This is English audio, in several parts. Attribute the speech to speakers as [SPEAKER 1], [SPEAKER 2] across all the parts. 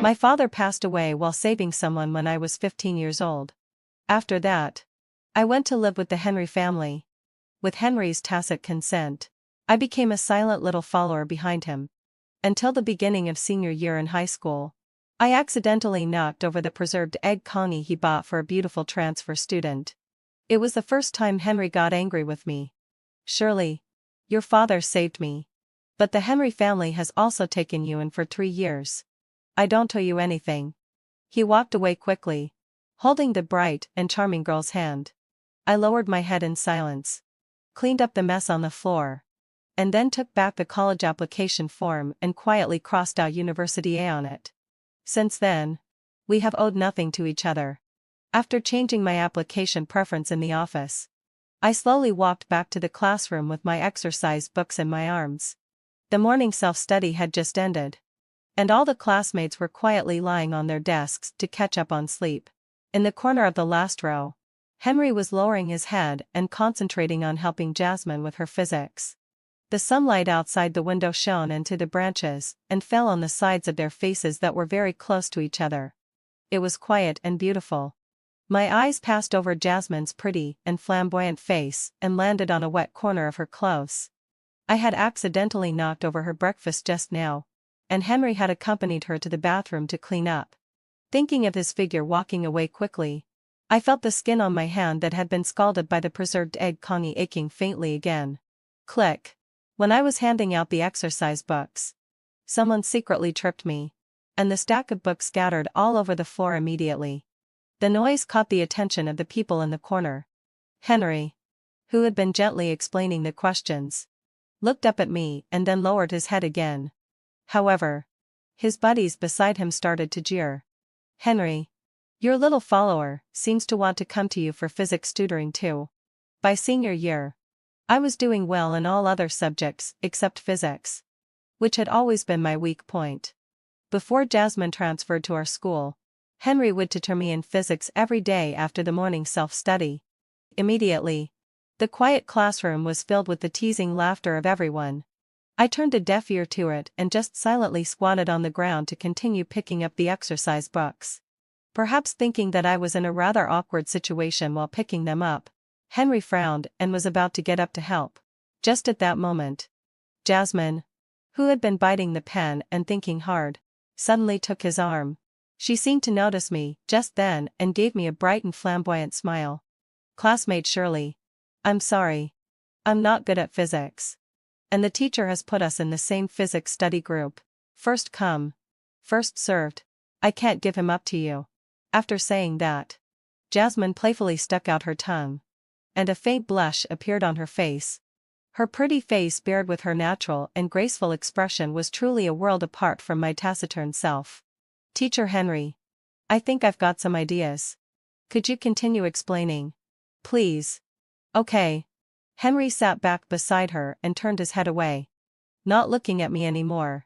[SPEAKER 1] My father passed away while saving someone when I was 15 years old. After that, I went to live with the Henry family. With Henry's tacit consent, I became a silent little follower behind him. Until the beginning of senior year in high school, I accidentally knocked over the preserved egg Connie he bought for a beautiful transfer student. It was the first time Henry got angry with me. Shirley, your father saved me. But the Henry family has also taken you in for 3 years. I don't owe you anything. He walked away quickly, holding the bright and charming girl's hand. I lowered my head in silence, cleaned up the mess on the floor, and then took back the college application form and quietly crossed out University A on it. Since then, we have owed nothing to each other. After changing my application preference in the office, I slowly walked back to the classroom with my exercise books in my arms. The morning self-study had just ended, and all the classmates were quietly lying on their desks to catch up on sleep. In the corner of the last row, Henry was lowering his head and concentrating on helping Jasmine with her physics. The sunlight outside the window shone into the branches and fell on the sides of their faces that were very close to each other. It was quiet and beautiful. My eyes passed over Jasmine's pretty and flamboyant face and landed on a wet corner of her clothes. I had accidentally knocked over her breakfast just now, and Henry had accompanied her to the bathroom to clean up. Thinking of his figure walking away quickly, I felt the skin on my hand that had been scalded by the preserved egg Connie aching faintly again. Click. When I was handing out the exercise books, someone secretly tripped me, and the stack of books scattered all over the floor immediately. The noise caught the attention of the people in the corner. Henry, who had been gently explaining the questions, looked up at me and then lowered his head again. However, his buddies beside him started to jeer. Henry, your little follower seems to want to come to you for physics tutoring too. By senior year, I was doing well in all other subjects except physics, which had always been my weak point. Before Jasmine transferred to our school, Henry would tutor me in physics every day after the morning self-study. Immediately, the quiet classroom was filled with the teasing laughter of everyone. I turned a deaf ear to it and just silently squatted on the ground to continue picking up the exercise books. Perhaps thinking that I was in a rather awkward situation while picking them up, Henry frowned and was about to get up to help. Just at that moment, Jasmine, who had been biting the pen and thinking hard, suddenly took his arm. She seemed to notice me just then and gave me a bright and flamboyant smile. Classmate Shirley, I'm sorry. I'm not good at physics. And the teacher has put us in the same physics study group. First come, first served. I can't give him up to you. After saying that, Jasmine playfully stuck out her tongue, and a faint blush appeared on her face. Her pretty face bared with her natural and graceful expression was truly a world apart from my taciturn self. Teacher Henry, I think I've got some ideas. Could you continue explaining? Please. Okay. Henry sat back beside her and turned his head away, not looking at me anymore,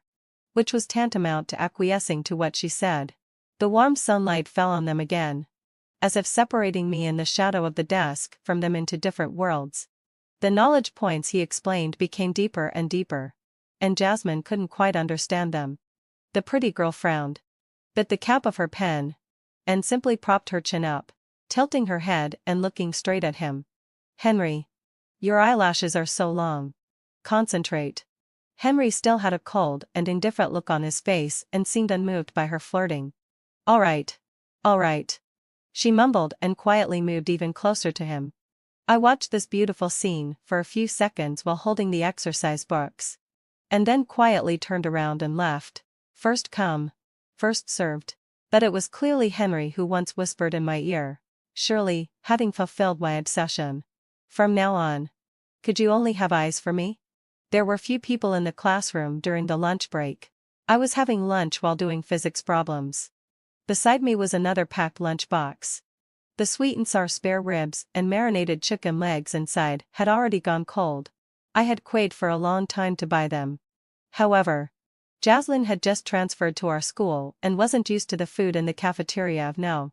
[SPEAKER 1] which was tantamount to acquiescing to what she said. The warm sunlight fell on them again, as if separating me in the shadow of the desk from them into different worlds. The knowledge points he explained became deeper and deeper, and Jasmine couldn't quite understand them. The pretty girl frowned, bit the cap of her pen, and simply propped her chin up, tilting her head and looking straight at him. Henry, your eyelashes are so long. Concentrate. Henry still had a cold and indifferent look on his face and seemed unmoved by her flirting. All right. All right. She mumbled and quietly moved even closer to him. I watched this beautiful scene for a few seconds while holding the exercise books, and then quietly turned around and left. First come, first served. But it was clearly Henry who once whispered in my ear, Surely, having fulfilled my obsession. From now on, could you only have eyes for me? There were few people in the classroom during the lunch break. I was having lunch while doing physics problems. Beside me was another packed lunch box. The sweet and sour spare ribs and marinated chicken legs inside had already gone cold. I had waited for a long time to buy them. However, Jaslyn had just transferred to our school and wasn't used to the food in the cafeteria of No.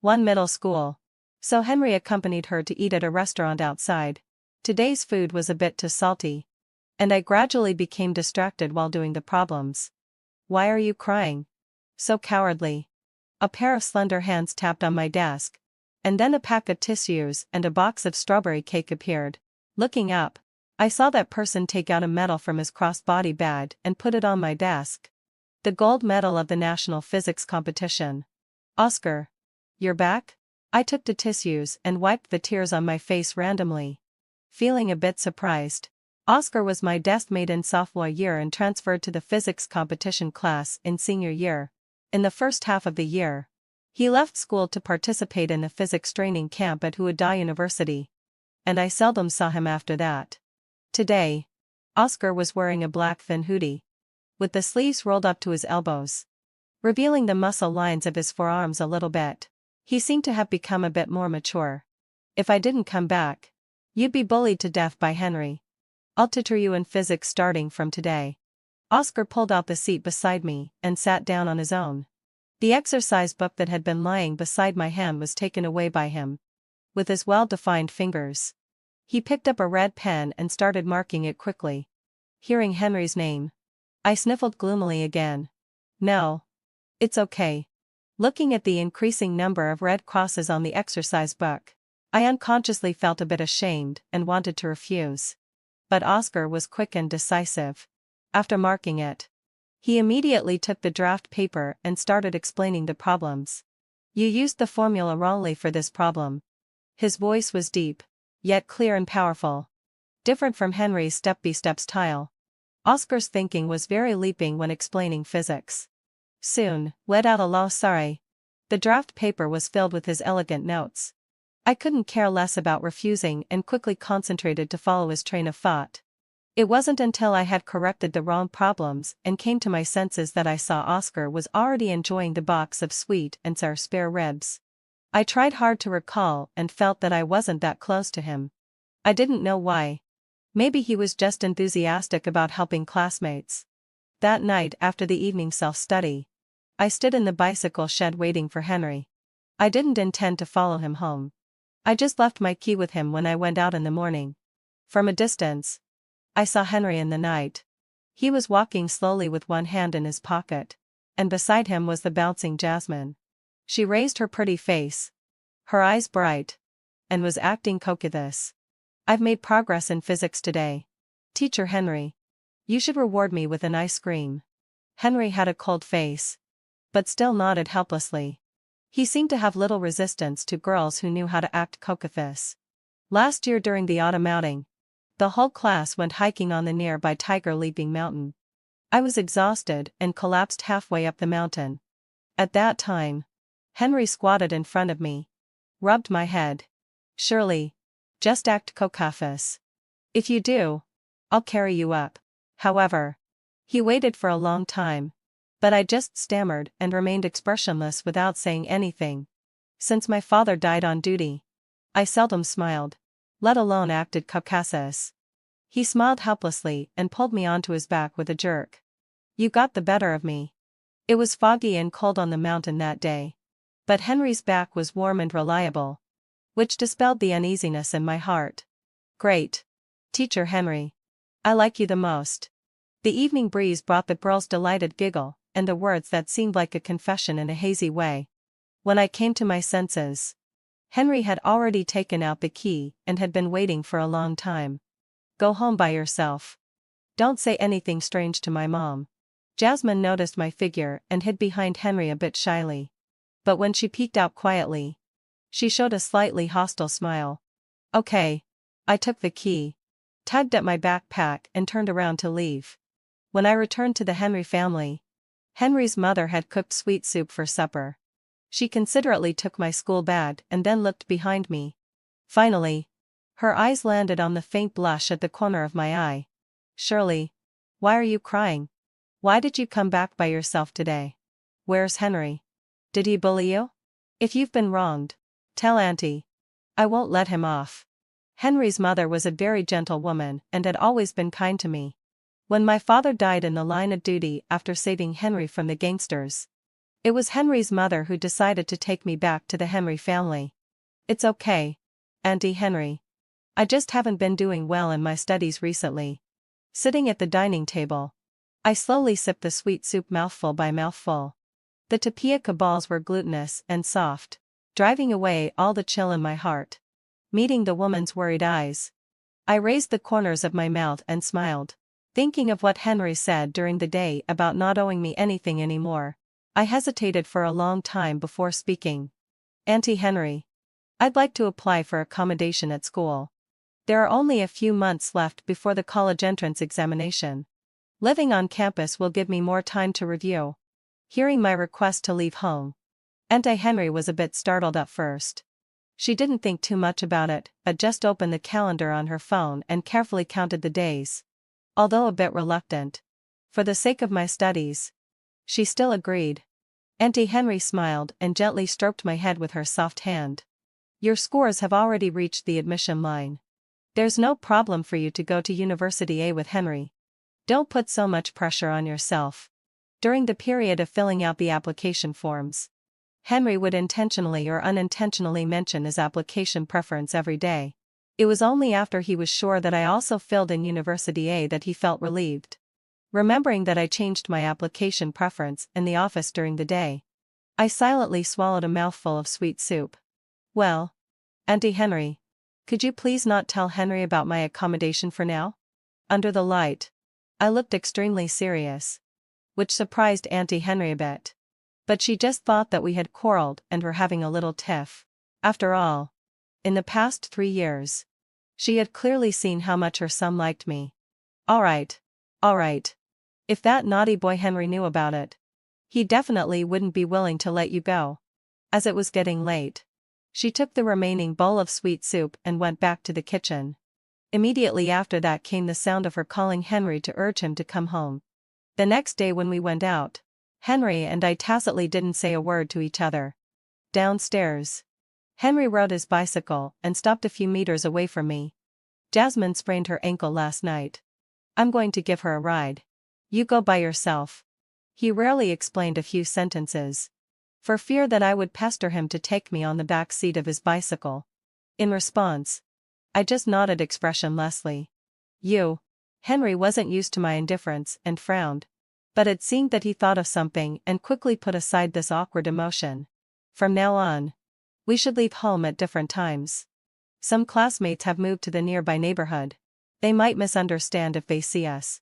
[SPEAKER 1] 1 middle school. So Henry accompanied her to eat at a restaurant outside. Today's food was a bit too salty, and I gradually became distracted while doing the problems. Why are you crying? So cowardly. A pair of slender hands tapped on my desk. And then a pack of tissues and a box of strawberry cake appeared. Looking up, I saw that person take out a medal from his crossbody bag and put it on my desk. The gold medal of the national physics competition. Oscar. You're back? I took the tissues and wiped the tears on my face randomly. Feeling a bit surprised. Oscar was my desk mate in sophomore year and transferred to the physics competition class in senior year. In the first half of the year, he left school to participate in the physics training camp at Huadai University. And I seldom saw him after that. Today, Oscar was wearing a black thin hoodie, with the sleeves rolled up to his elbows, revealing the muscle lines of his forearms a little bit. He seemed to have become a bit more mature. If I didn't come back, you'd be bullied to death by Henry. I'll tutor you in physics starting from today. Oscar pulled out the seat beside me and sat down on his own. The exercise book that had been lying beside my hand was taken away by him. With his well-defined fingers, he picked up a red pen and started marking it quickly. Hearing Henry's name, I sniffled gloomily again. No. It's okay. Looking at the increasing number of red crosses on the exercise book, I unconsciously felt a bit ashamed and wanted to refuse. But Oscar was quick and decisive. After marking it, he immediately took the draft paper and started explaining the problems. You used the formula wrongly for this problem. His voice was deep, yet clear and powerful. Different from Henry's step-by-step style. Oscar's thinking was very leaping when explaining physics. Soon, sorry. The draft paper was filled with his elegant notes. I couldn't care less about refusing and quickly concentrated to follow his train of thought. It wasn't until I had corrected the wrong problems and came to my senses that I saw Oscar was already enjoying the box of sweet and sour spare ribs. I tried hard to recall and felt that I wasn't that close to him. I didn't know why. Maybe he was just enthusiastic about helping classmates. That night after the evening self-study, I stood in the bicycle shed waiting for Henry. I didn't intend to follow him home. I just left my key with him when I went out in the morning. From a distance, I saw Henry in the night. He was walking slowly with one hand in his pocket, and beside him was the bouncing Jasmine. She raised her pretty face, her eyes bright, and was acting coquettish. I've made progress in physics today. Teacher Henry. You should reward me with an ice cream. Henry had a cold face, but still nodded helplessly. He seemed to have little resistance to girls who knew how to act coquettish. Last year during the autumn outing, the whole class went hiking on the nearby Tiger Leaping Mountain. I was exhausted and collapsed halfway up the mountain. At that time, Henry squatted in front of me, rubbed my head. Shirley, just act coquettish. If you do, I'll carry you up. However, he waited for a long time, but I just stammered and remained expressionless without saying anything. Since my father died on duty, I seldom smiled, let alone acted coquettish. He smiled helplessly and pulled me onto his back with a jerk. You got the better of me. It was foggy and cold on the mountain that day, but Henry's back was warm and reliable, which dispelled the uneasiness in my heart. Great. Teacher Henry. I like you the most. The evening breeze brought the girl's delighted giggle and the words that seemed like a confession in a hazy way. When I came to my senses, Henry had already taken out the key and had been waiting for a long time. Go home by yourself. Don't say anything strange to my mom. Jasmine noticed my figure and hid behind Henry a bit shyly. But when she peeked out quietly, she showed a slightly hostile smile. Okay. I took the key, tugged at my backpack and turned around to leave. When I returned to the Henry family, Henry's mother had cooked sweet soup for supper. She considerately took my school bag and then looked behind me. Finally, her eyes landed on the faint blush at the corner of my eye. Shirley, why are you crying? Why did you come back by yourself today? Where's Henry? Did he bully you? If you've been wronged, tell Auntie. I won't let him off. Henry's mother was a very gentle woman and had always been kind to me. When my father died in the line of duty after saving Henry from the gangsters, it was Henry's mother who decided to take me back to the Henry family. It's okay, Auntie Henry. I just haven't been doing well in my studies recently. Sitting at the dining table, I slowly sipped the sweet soup mouthful by mouthful. The tapioca balls were glutinous and soft, driving away all the chill in my heart. Meeting the woman's worried eyes, I raised the corners of my mouth and smiled. Thinking of what Henry said during the day about not owing me anything anymore, I hesitated for a long time before speaking. Auntie Henry, I'd like to apply for accommodation at school. There are only a few months left before the college entrance examination. Living on campus will give me more time to review. Hearing my request to leave home, Auntie Henry was a bit startled at first. She didn't think too much about it, but just opened the calendar on her phone and carefully counted the days. Although a bit reluctant, for the sake of my studies, she still agreed. Auntie Henry smiled and gently stroked my head with her soft hand. Your scores have already reached the admission line. There's no problem for you to go to University A with Henry. Don't put so much pressure on yourself. During the period of filling out the application forms, Henry would intentionally or unintentionally mention his application preference every day. It was only after he was sure that I also filled in University A that he felt relieved. Remembering that I changed my application preference in the office during the day, I silently swallowed a mouthful of sweet soup. Well, Auntie Henry, could you please not tell Henry about my accommodation for now? Under the light, I looked extremely serious, which surprised Auntie Henry a bit. But she just thought that we had quarreled and were having a little tiff. After all, in the past 3 years, she had clearly seen how much her son liked me. All right. If that naughty boy Henry knew about it, he definitely wouldn't be willing to let you go. As it was getting late, she took the remaining bowl of sweet soup and went back to the kitchen. Immediately after that came the sound of her calling Henry to urge him to come home. The next day when we went out, Henry and I tacitly didn't say a word to each other. Downstairs, Henry rode his bicycle and stopped a few meters away from me. Jasmine sprained her ankle last night. I'm going to give her a ride. You go by yourself. He rarely explained a few sentences, for fear that I would pester him to take me on the back seat of his bicycle. In response, I just nodded expressionlessly. Henry wasn't used to my indifference and frowned, but it seemed that he thought of something and quickly put aside this awkward emotion. From now on, we should leave home at different times. Some classmates have moved to the nearby neighborhood. They might misunderstand if they see us.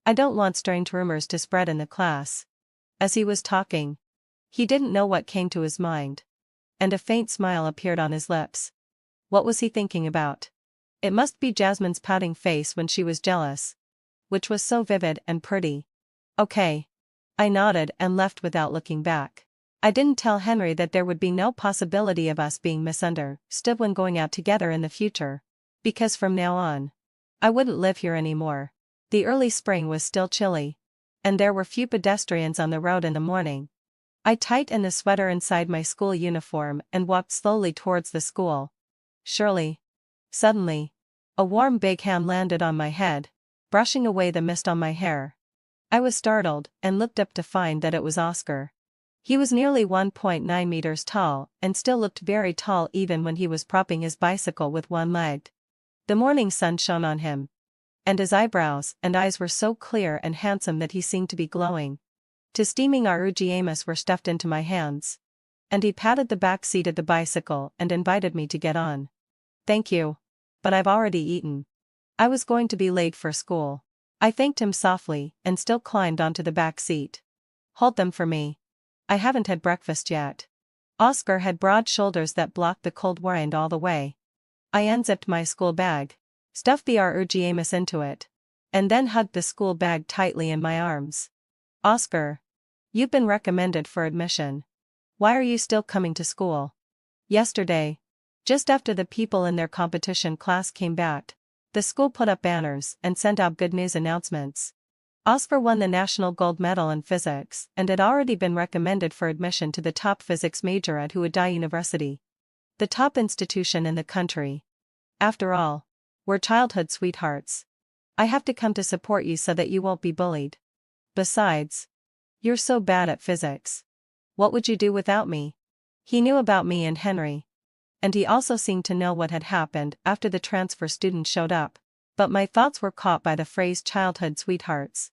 [SPEAKER 1] I don't want strange rumors to spread in the class. As he was talking, he didn't know what came to his mind, and a faint smile appeared on his lips. What was he thinking about? It must be Jasmine's pouting face when she was jealous, which was so vivid and pretty. Okay. I nodded and left without looking back. I didn't tell Henry that there would be no possibility of us being misunderstood when going out together in the future, because from now on, I wouldn't live here anymore. The early spring was still chilly, and there were few pedestrians on the road in the morning. I tightened the sweater inside my school uniform and walked slowly towards the school. Suddenly, a warm big hand landed on my head, brushing away the mist on my hair. I was startled and looked up to find that it was Oscar. He was nearly 1.9 meters tall and still looked very tall even when he was propping his bicycle with one leg. The morning sun shone on him, and his eyebrows and eyes were so clear and handsome that he seemed to be glowing. Two steaming Arugiamas were stuffed into my hands, and he patted the back seat of the bicycle and invited me to get on. Thank you, but I've already eaten. I was going to be late for school. I thanked him softly and still climbed onto the back seat. Hold them for me. I haven't had breakfast yet. Oscar had broad shoulders that blocked the cold wind all the way. I unzipped my school bag, stuffed the Arugiamas into it, and then hugged the school bag tightly in my arms. Oscar, you've been recommended for admission. Why are you still coming to school? Yesterday, just after the people in their competition class came back, the school put up banners and sent out good news announcements. Oscar won the national gold medal in physics and had already been recommended for admission to the top physics major at Huadai University, the top institution in the country. After all, we're childhood sweethearts. I have to come to support you so that you won't be bullied. Besides, you're so bad at physics. What would you do without me? He knew about me and Henry, and he also seemed to know what had happened after the transfer student showed up, but my thoughts were caught by the phrase childhood sweethearts.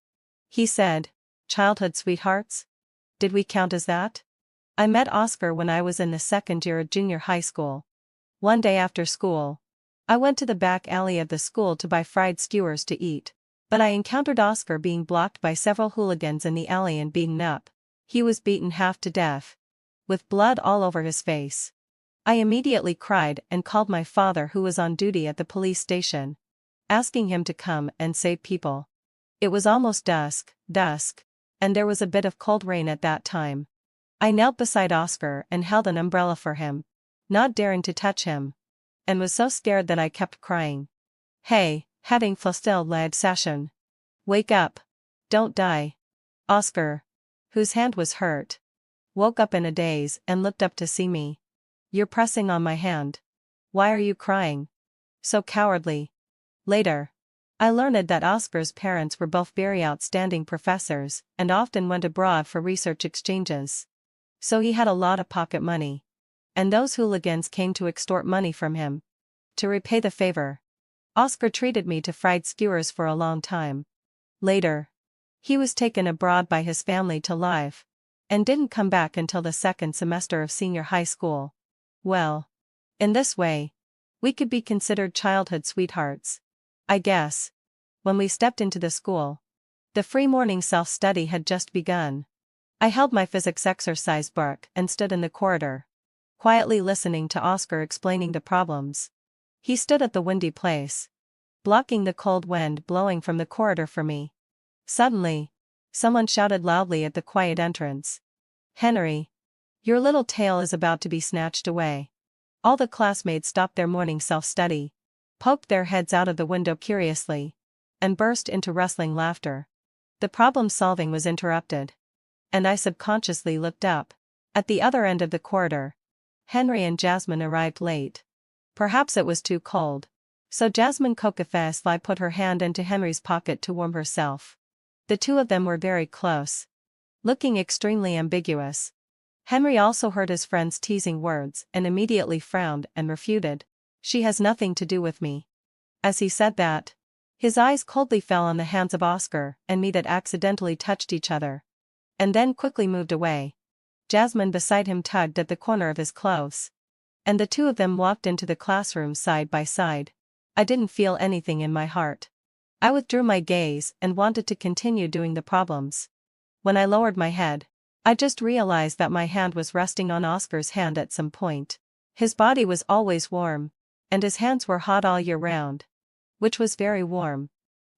[SPEAKER 1] He said, childhood sweethearts? Did we count as that? I met Oscar when I was in the second year of junior high school. One day after school, I went to the back alley of the school to buy fried skewers to eat, but I encountered Oscar being blocked by several hooligans in the alley and beaten up. He was beaten half to death, with blood all over his face. I immediately cried and called my father, who was on duty at the police station, asking him to come and save people. It was almost dusk, and there was a bit of cold rain at that time. I knelt beside Oscar and held an umbrella for him, not daring to touch him, and was so scared that I kept crying. Hey, having flastel lad session. Wake up. Don't die. Oscar, whose hand was hurt, woke up in a daze and looked up to see me. You're pressing on my hand. Why are you crying? So cowardly. Later, I learned that Oscar's parents were both very outstanding professors and often went abroad for research exchanges. So he had a lot of pocket money. And those hooligans came to extort money from him. To repay the favor, Oscar treated me to fried skewers for a long time. Later, he was taken abroad by his family to live, and didn't come back until the second semester of senior high school. Well, in this way, we could be considered childhood sweethearts, I guess. When we stepped into the school, the free morning self-study had just begun. I held my physics exercise book and stood in the corridor, quietly listening to Oscar explaining the problems. He stood at the windy place, blocking the cold wind blowing from the corridor for me. Suddenly, someone shouted loudly at the quiet entrance. Henry, your little tail is about to be snatched away. All the classmates stopped their morning self-study, poked their heads out of the window curiously, and burst into rustling laughter. The problem-solving was interrupted, and I subconsciously looked up. At the other end of the corridor, Henry and Jasmine arrived late. Perhaps it was too cold, so Jasmine coquetteously put her hand into Henry's pocket to warm herself. The two of them were very close, looking extremely ambiguous. Henry also heard his friend's teasing words and immediately frowned and refuted. She has nothing to do with me. As he said that, his eyes coldly fell on the hands of Oscar and me that accidentally touched each other, and then quickly moved away. Jasmine beside him tugged at the corner of his clothes, and the two of them walked into the classroom side by side. I didn't feel anything in my heart. I withdrew my gaze and wanted to continue doing the problems. When I lowered my head, I just realized that my hand was resting on Oscar's hand at some point. His body was always warm, and his hands were hot all year round, which was very warm,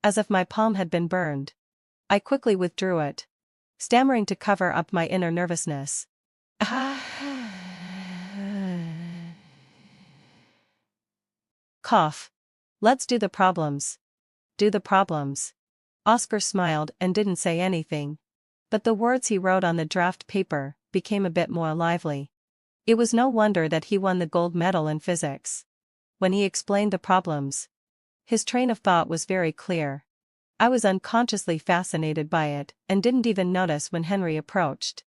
[SPEAKER 1] as if my palm had been burned. I quickly withdrew it, stammering to cover up my inner nervousness. Cough. Let's do the problems. Do the problems. Oscar smiled and didn't say anything, but the words he wrote on the draft paper became a bit more lively. It was no wonder that he won the gold medal in physics. When he explained the problems, his train of thought was very clear. I was unconsciously fascinated by it and didn't even notice when Henry approached.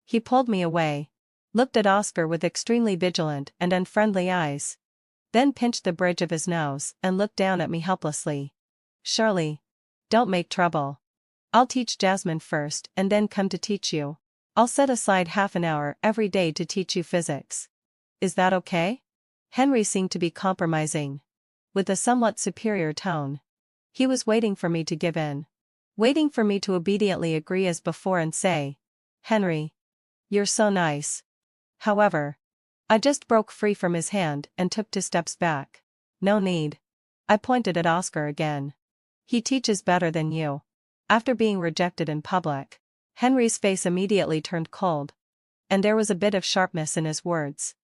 [SPEAKER 1] He pulled me away, looked at Oscar with extremely vigilant and unfriendly eyes, then pinched the bridge of his nose and looked down at me helplessly. Shirley, don't make trouble. I'll teach Jasmine first and then come to teach you. I'll set aside half an hour every day to teach you physics. Is that okay? Henry seemed to be compromising, with a somewhat superior tone. He was waiting for me to give in, waiting for me to obediently agree as before and say, Henry, you're so nice. However, I just broke free from his hand and took 2 steps back. No need. I pointed at Oscar again. He teaches better than you. After being rejected in public, Henry's face immediately turned cold, and there was a bit of sharpness in his words.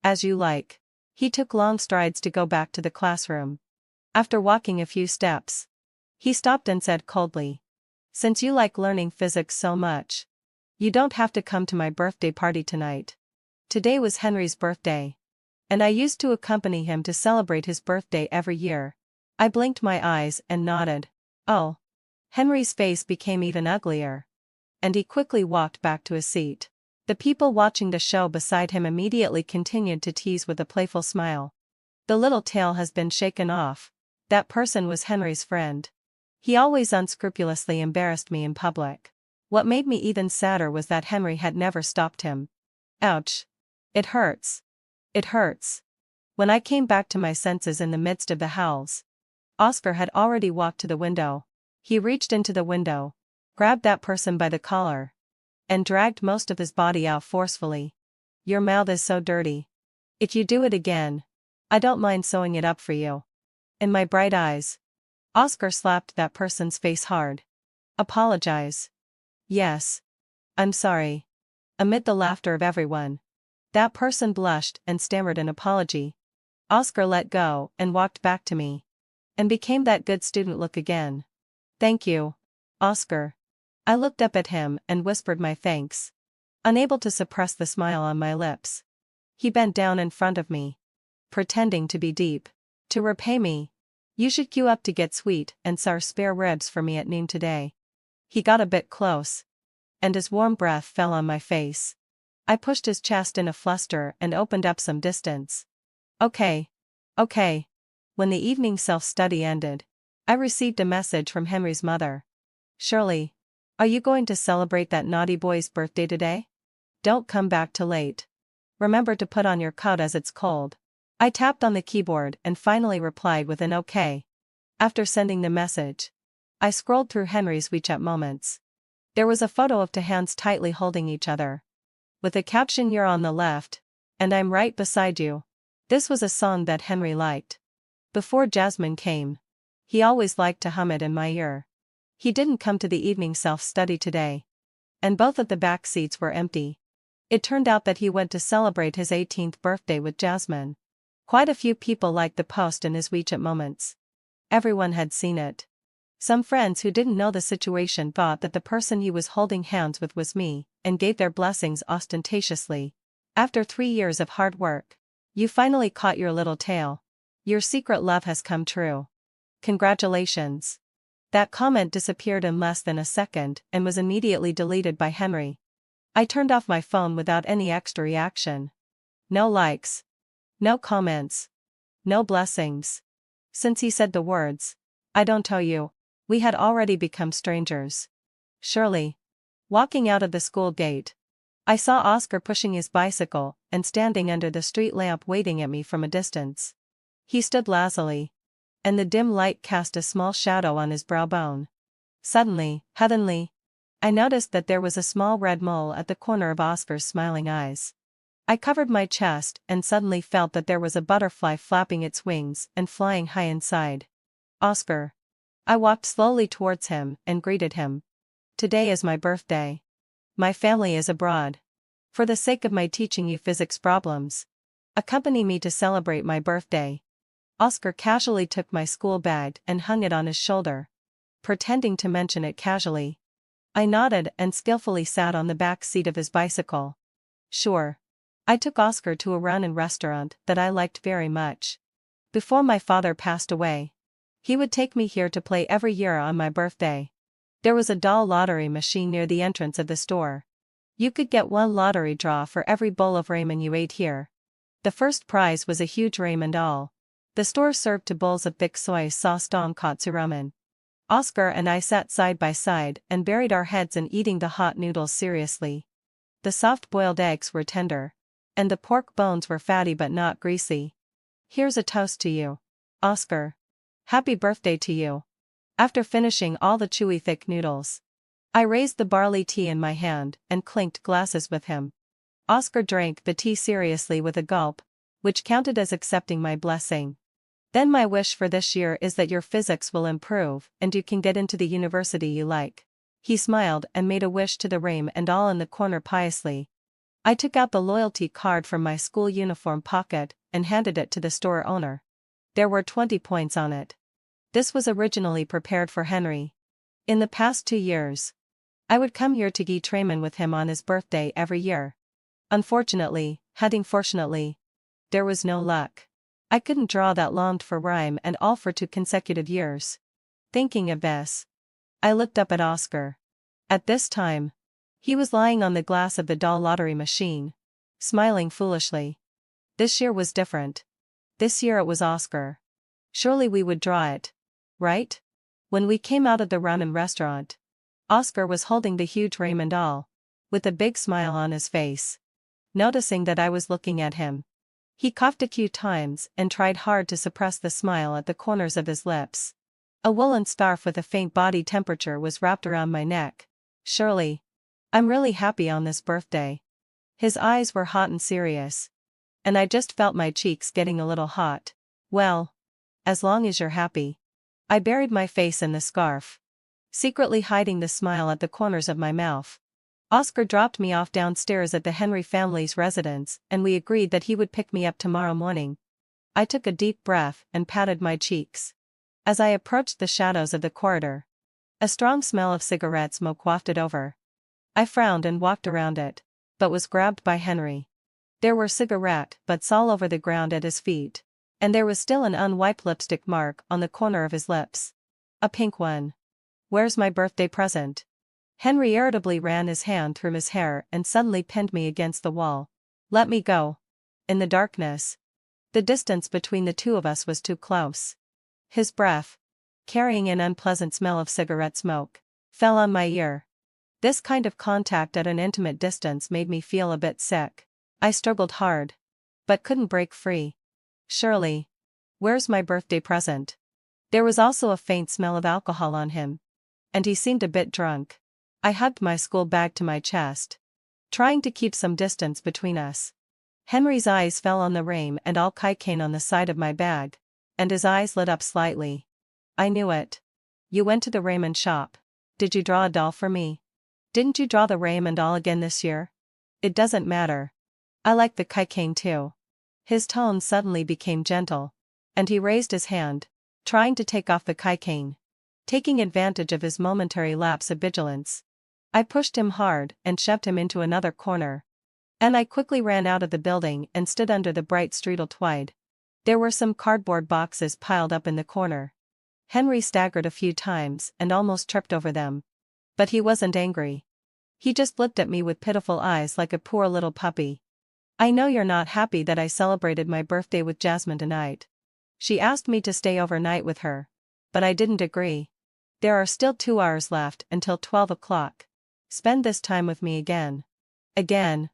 [SPEAKER 1] As you like. He took long strides to go back to the classroom. After walking a few steps, he stopped and said coldly, Since you like learning physics so much, you don't have to come to my birthday party tonight. Today was Henry's birthday, and I used to accompany him to celebrate his birthday every year. I blinked my eyes and nodded. Oh. Henry's face became even uglier, and he quickly walked back to his seat. The people watching the show beside him immediately continued to tease with a playful smile. The little tail has been shaken off. That person was Henry's friend. He always unscrupulously embarrassed me in public. What made me even sadder was that Henry had never stopped him. Ouch. It hurts. It hurts. When I came back to my senses in the midst of the howls, Oscar had already walked to the window. He reached into the window, grabbed that person by the collar, and dragged most of his body out forcefully. Your mouth is so dirty. If you do it again, I don't mind sewing it up for you. In my bright eyes, Oscar slapped that person's face hard. Apologize. Yes. I'm sorry. Amid the laughter of everyone, that person blushed and stammered an apology. Oscar let go and walked back to me, and became that good student look again. Thank you, Oscar. I looked up at him and whispered my thanks, unable to suppress the smile on my lips. He bent down in front of me, pretending to be deep. To repay me, you should queue up to get sweet and sour spare ribs for me at noon today. He got a bit close, and his warm breath fell on my face. I pushed his chest in a fluster and opened up some distance. Okay. Okay. When the evening self-study ended, I received a message from Henry's mother. Shirley, are you going to celebrate that naughty boy's birthday today? Don't come back too late. Remember to put on your coat as it's cold. I tapped on the keyboard and finally replied with an okay. After sending the message, I scrolled through Henry's WeChat moments. There was a photo of two hands tightly holding each other, with a caption "You're on the left, and I'm right beside you." This was a song that Henry liked. Before Jasmine came, he always liked to hum it in my ear. He didn't come to the evening self-study today, and both of the back seats were empty. It turned out that he went to celebrate his 18th birthday with Jasmine. Quite a few people liked the post in his WeChat moments. Everyone had seen it. Some friends who didn't know the situation thought that the person he was holding hands with was me, and gave their blessings ostentatiously. After 3 years of hard work, you finally caught your little tail. Your secret love has come true. Congratulations. That comment disappeared in less than a second and was immediately deleted by Henry. I turned off my phone without any extra reaction. No likes. No comments. No blessings. Since he said the words, "I don't tell you," we had already become strangers. Shirley. Walking out of the school gate, I saw Oscar pushing his bicycle and standing under the street lamp waiting at me from a distance. He stood lazily, and the dim light cast a small shadow on his brow bone. Suddenly, I noticed that there was a small red mole at the corner of Oscar's smiling eyes. I covered my chest and suddenly felt that there was a butterfly flapping its wings and flying high inside. Oscar. I walked slowly towards him and greeted him. Today is my birthday. My family is abroad. For the sake of my teaching you physics problems, accompany me to celebrate my birthday. Oscar casually took my school bag and hung it on his shoulder, pretending to mention it casually. I nodded and skillfully sat on the back seat of his bicycle. Sure. I took Oscar to a ramen restaurant that I liked very much. Before my father passed away, he would take me here to play every year on my birthday. There was a doll lottery machine near the entrance of the store. You could get one lottery draw for every bowl of ramen you ate here. The first prize was a huge ramen doll. The store served 2 bowls of thick soy sauce tonkatsu ramen. Oscar and I sat side by side and buried our heads in eating the hot noodles seriously. The soft-boiled eggs were tender, and the pork bones were fatty but not greasy. Here's a toast to you, Oscar. Happy birthday to you. After finishing all the chewy thick noodles, I raised the barley tea in my hand and clinked glasses with him. Oscar drank the tea seriously with a gulp, which counted as accepting my blessing. Then my wish for this year is that your physics will improve and you can get into the university you like. He smiled and made a wish to the rain and all in the corner piously. I took out the loyalty card from my school uniform pocket and handed it to the store owner. There were 20 points on it. This was originally prepared for Henry. In the past 2 years, I would come here to eat ramen with him on his birthday every year. Unfortunately, there was no luck. I couldn't draw that longed for rhyme and all for 2 consecutive years. Thinking of this, I looked up at Oscar. At this time, he was lying on the glass of the doll lottery machine, smiling foolishly. This year was different. This year it was Oscar. Surely we would draw it, right? When we came out of the ramen restaurant, Oscar was holding the huge Raymond doll, with a big smile on his face. Noticing that I was looking at him, he coughed a few times and tried hard to suppress the smile at the corners of his lips. A woolen scarf with a faint body temperature was wrapped around my neck. Shirley, I'm really happy on this birthday. His eyes were hot and serious, and I just felt my cheeks getting a little hot. Well, as long as you're happy. I buried my face in the scarf, secretly hiding the smile at the corners of my mouth. Oscar dropped me off downstairs at the Henry family's residence, and we agreed that he would pick me up tomorrow morning. I took a deep breath and patted my cheeks. As I approached the shadows of the corridor, a strong smell of cigarette smoke wafted over. I frowned and walked around it, but was grabbed by Henry. There were cigarette butts all over the ground at his feet, and there was still an unwiped lipstick mark on the corner of his lips. A pink one. Where's my birthday present? Henry irritably ran his hand through his hair and suddenly pinned me against the wall. Let me go. In the darkness, the distance between the two of us was too close. His breath, carrying an unpleasant smell of cigarette smoke, fell on my ear. This kind of contact at an intimate distance made me feel a bit sick. I struggled hard, but couldn't break free. Shirley, where's my birthday present? There was also a faint smell of alcohol on him, and he seemed a bit drunk. I hugged my school bag to my chest, trying to keep some distance between us. Henry's eyes fell on the Rame and all cocaine on the side of my bag, and his eyes lit up slightly. I knew it. You went to the Raymond shop. Did you draw a doll for me? Didn't you draw the Raymond doll again this year? It doesn't matter. I like the cocaine too. His tone suddenly became gentle, and he raised his hand, trying to take off the cocaine, taking advantage of his momentary lapse of vigilance. I pushed him hard and shoved him into another corner. And I quickly ran out of the building and stood under the bright streetlight. There were some cardboard boxes piled up in the corner. Henry staggered a few times and almost tripped over them. But he wasn't angry. He just looked at me with pitiful eyes like a poor little puppy. I know you're not happy that I celebrated my birthday with Jasmine tonight. She asked me to stay overnight with her, but I didn't agree. There are still 2 hours left until 12 o'clock. Spend this time with me again. Again.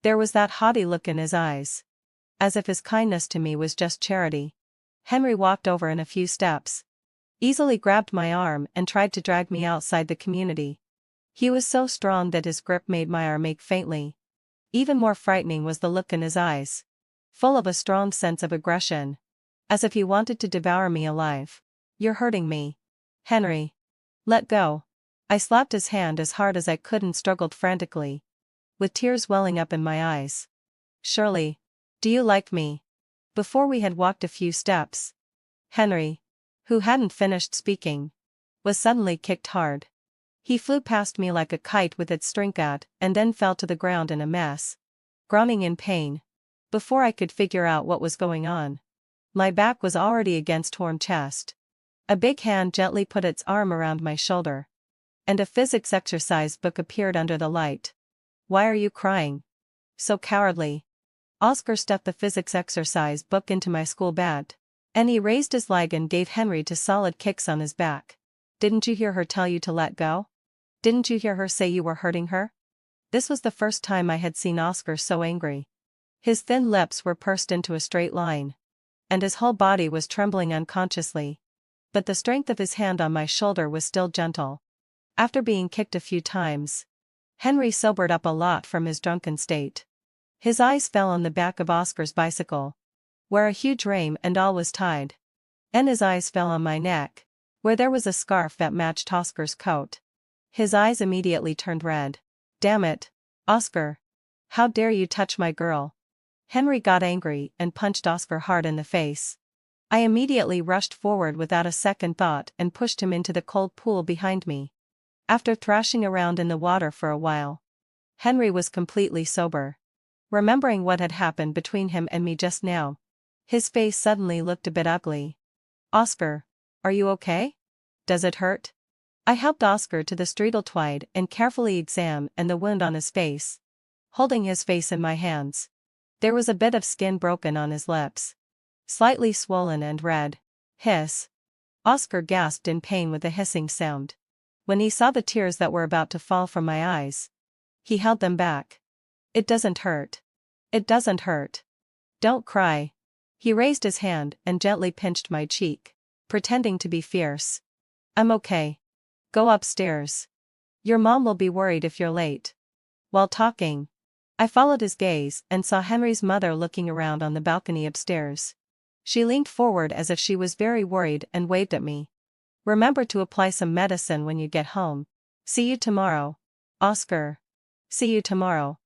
[SPEAKER 1] There was that haughty look in his eyes, as if his kindness to me was just charity. Henry walked over in a few steps, easily grabbed my arm and tried to drag me outside the community. He was so strong that his grip made my arm ache faintly. Even more frightening was the look in his eyes, full of a strong sense of aggression, as if he wanted to devour me alive. You're hurting me. Henry. Let go. I slapped his hand as hard as I could and struggled frantically, with tears welling up in my eyes. Shirley, do you like me? Before we had walked a few steps, Henry, who hadn't finished speaking, was suddenly kicked hard. He flew past me like a kite with its string out and then fell to the ground in a mess, groaning in pain. Before I could figure out what was going on, my back was already against torn chest. A big hand gently put its arm around my shoulder, and a physics exercise book appeared under the light. Why are you crying? So cowardly. Oscar stuffed the physics exercise book into my school bag, and he raised his leg and gave Henry 2 solid kicks on his back. Didn't you hear her tell you to let go? Didn't you hear her say you were hurting her? This was the first time I had seen Oscar so angry. His thin lips were pursed into a straight line, and his whole body was trembling unconsciously. But the strength of his hand on my shoulder was still gentle. After being kicked a few times, Henry sobered up a lot from his drunken state. His eyes fell on the back of Oscar's bicycle, where a huge Rame and all was tied. And his eyes fell on my neck, where there was a scarf that matched Oscar's coat. His eyes immediately turned red. Damn it, Oscar. How dare you touch my girl? Henry got angry and punched Oscar hard in the face. I immediately rushed forward without a second thought and pushed him into the cold pool behind me. After thrashing around in the water for a while, Henry was completely sober. Remembering what had happened between him and me just now, his face suddenly looked a bit ugly. Oscar, are you okay? Does it hurt? I helped Oscar to the streetlight and carefully examined the wound on his face, holding his face in my hands. There was a bit of skin broken on his lips, slightly swollen and red. Hiss. Oscar gasped in pain with a hissing sound. When he saw the tears that were about to fall from my eyes, he held them back. "It doesn't hurt. It doesn't hurt. Don't cry." He raised his hand and gently pinched my cheek, pretending to be fierce. "I'm okay. Go upstairs. Your mom will be worried if you're late." While talking, I followed his gaze and saw Henry's mother looking around on the balcony upstairs. She leaned forward as if she was very worried and waved at me. "Remember to apply some medicine when you get home. See you tomorrow, Oscar." "See you tomorrow."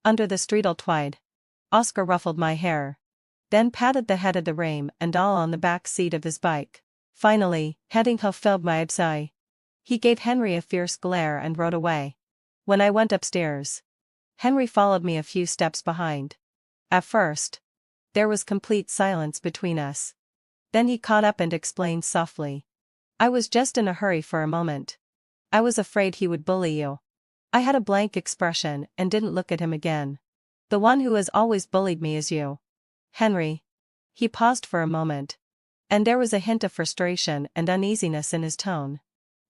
[SPEAKER 1] Under the streetel twide, Oscar ruffled my hair, then patted the head of the rame and all on the back seat of his bike. Finally, heading ho filled my eye. He gave Henry a fierce glare and rode away. When I went upstairs, Henry followed me a few steps behind. At first, there was complete silence between us. Then he caught up and explained softly. "I was just in a hurry for a moment. I was afraid he would bully you." I had a blank expression and didn't look at him again. "The one who has always bullied me is you, Henry." He paused for a moment, and there was a hint of frustration and uneasiness in his tone.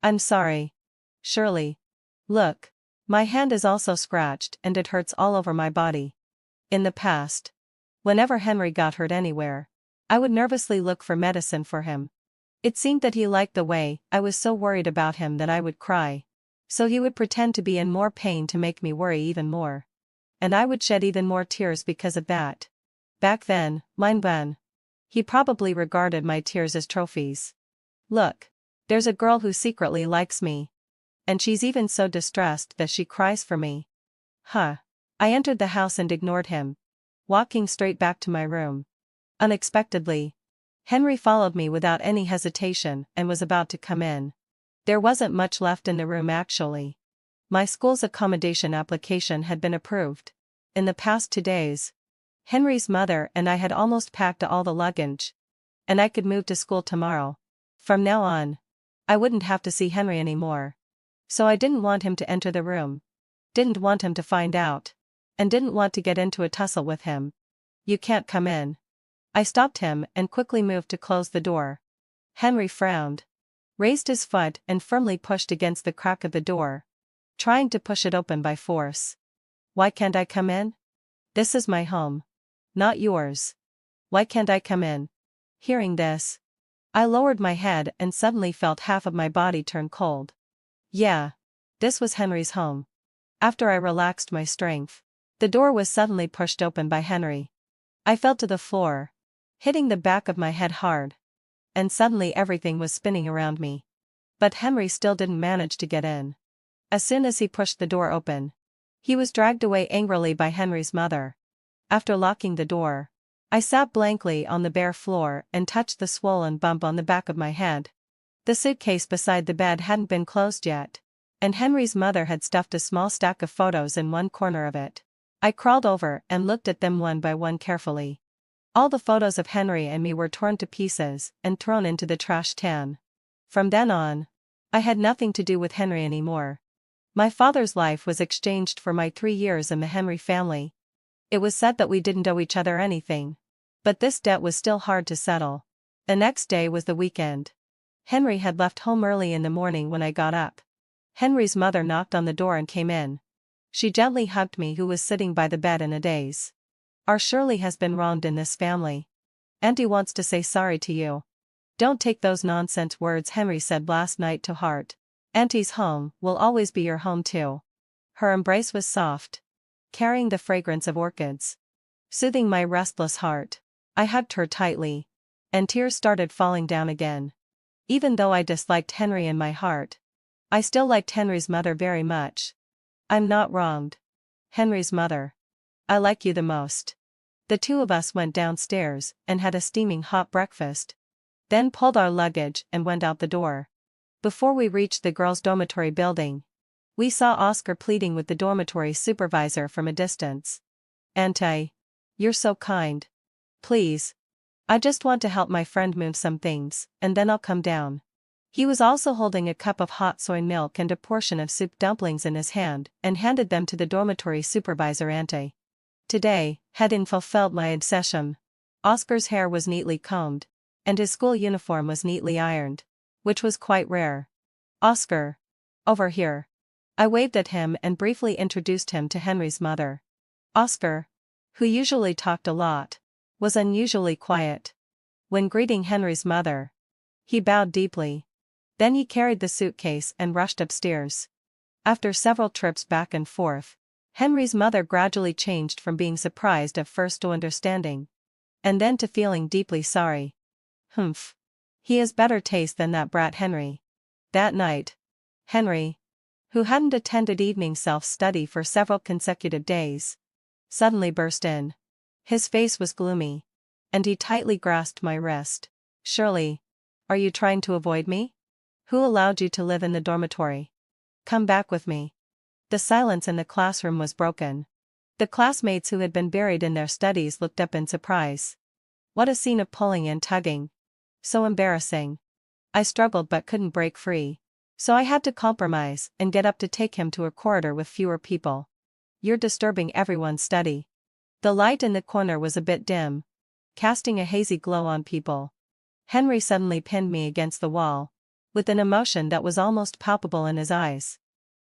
[SPEAKER 1] "I'm sorry, Shirley. Look, my hand is also scratched and it hurts all over my body." In the past, whenever Henry got hurt anywhere, I would nervously look for medicine for him. It seemed that he liked the way I was so worried about him that I would cry, so he would pretend to be in more pain to make me worry even more. And I would shed even more tears because of that. Back then, he probably regarded my tears as trophies. "Look, there's a girl who secretly likes me. And she's even so distressed that she cries for me." Huh. I entered the house and ignored him, walking straight back to my room. Unexpectedly, Henry followed me without any hesitation and was about to come in. There wasn't much left in the room actually. My school's accommodation application had been approved. In the past 2 days, Henry's mother and I had almost packed all the luggage, and I could move to school tomorrow. From now on, I wouldn't have to see Henry anymore. So I didn't want him to enter the room. Didn't want him to find out. And didn't want to get into a tussle with him. "You can't come in." I stopped him and quickly moved to close the door. Henry frowned, raised his foot and firmly pushed against the crack of the door, trying to push it open by force. "Why can't I come in? This is my home, not yours. Why can't I come in?" Hearing this, I lowered my head and suddenly felt half of my body turn cold. Yeah, this was Henry's home. After I relaxed my strength, the door was suddenly pushed open by Henry. I fell to the floor, hitting the back of my head hard. And suddenly everything was spinning around me. But Henry still didn't manage to get in. As soon as he pushed the door open, he was dragged away angrily by Henry's mother. After locking the door, I sat blankly on the bare floor and touched the swollen bump on the back of my head. The suitcase beside the bed hadn't been closed yet, and Henry's mother had stuffed a small stack of photos in one corner of it. I crawled over and looked at them one by one carefully. All the photos of Henry and me were torn to pieces and thrown into the trash can. From then on, I had nothing to do with Henry anymore. My father's life was exchanged for my 3 years in the Henry family. It was said that we didn't owe each other anything. But this debt was still hard to settle. The next day was the weekend. Henry had left home early in the morning when I got up. Henry's mother knocked on the door and came in. She gently hugged me, who was sitting by the bed in a daze. "Our Shirley has been wronged in this family. Auntie wants to say sorry to you." "Don't take those nonsense words Henry said last night to heart. Auntie's home will always be your home too." Her embrace was soft, carrying the fragrance of orchids. Soothing my restless heart, I hugged her tightly, and tears started falling down again. Even though I disliked Henry in my heart, I still liked Henry's mother very much. "I'm not wronged, Henry's mother. I like you the most." The two of us went downstairs and had a steaming hot breakfast. Then pulled our luggage and went out the door. Before we reached the girls' dormitory building, we saw Oscar pleading with the dormitory supervisor from a distance. "Auntie, you're so kind. Please. I just want to help my friend move some things, and then I'll come down." He was also holding a cup of hot soy milk and a portion of soup dumplings in his hand and handed them to the dormitory supervisor Auntie. Today hadn't fulfilled my obsession. Oscar's hair was neatly combed, and his school uniform was neatly ironed, which was quite rare. "Oscar, Over here. I waved at him and briefly introduced him to Henry's mother. Oscar, who usually talked a lot, was unusually quiet. When greeting Henry's mother, he bowed deeply. Then he carried the suitcase and rushed upstairs. After several trips back and forth, Henry's mother gradually changed from being surprised at first to understanding. And then to feeling deeply sorry. Humph. He has better taste than that brat Henry. That night, Henry, who hadn't attended evening self-study for several consecutive days, suddenly burst in. His face was gloomy, and he tightly grasped my wrist. Shirley, are you trying to avoid me? Who allowed you to live in the dormitory? Come back with me. The silence in the classroom was broken. The classmates who had been buried in their studies looked up in surprise. What a scene of pulling and tugging. So embarrassing. I struggled but couldn't break free. So I had to compromise and get up to take him to a corridor with fewer people. You're disturbing everyone's study. The light in the corner was a bit dim, casting a hazy glow on people. Henry suddenly pinned me against the wall, with an emotion that was almost palpable in his eyes.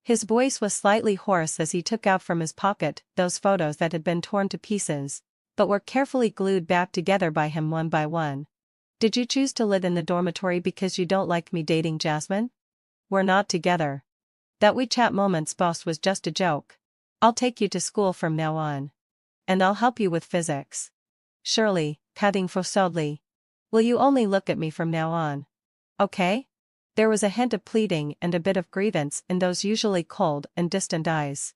[SPEAKER 1] His voice was slightly hoarse as he took out from his pocket those photos that had been torn to pieces, but were carefully glued back together by him one by one. Did you choose to live in the dormitory because you don't like me dating Jasmine? We're not together. That WeChat Moments boss was just a joke. I'll take you to school from now on. And I'll help you with physics. Shirley, patting forcedly. Will you only look at me from now on? Okay? There was a hint of pleading and a bit of grievance in those usually cold and distant eyes.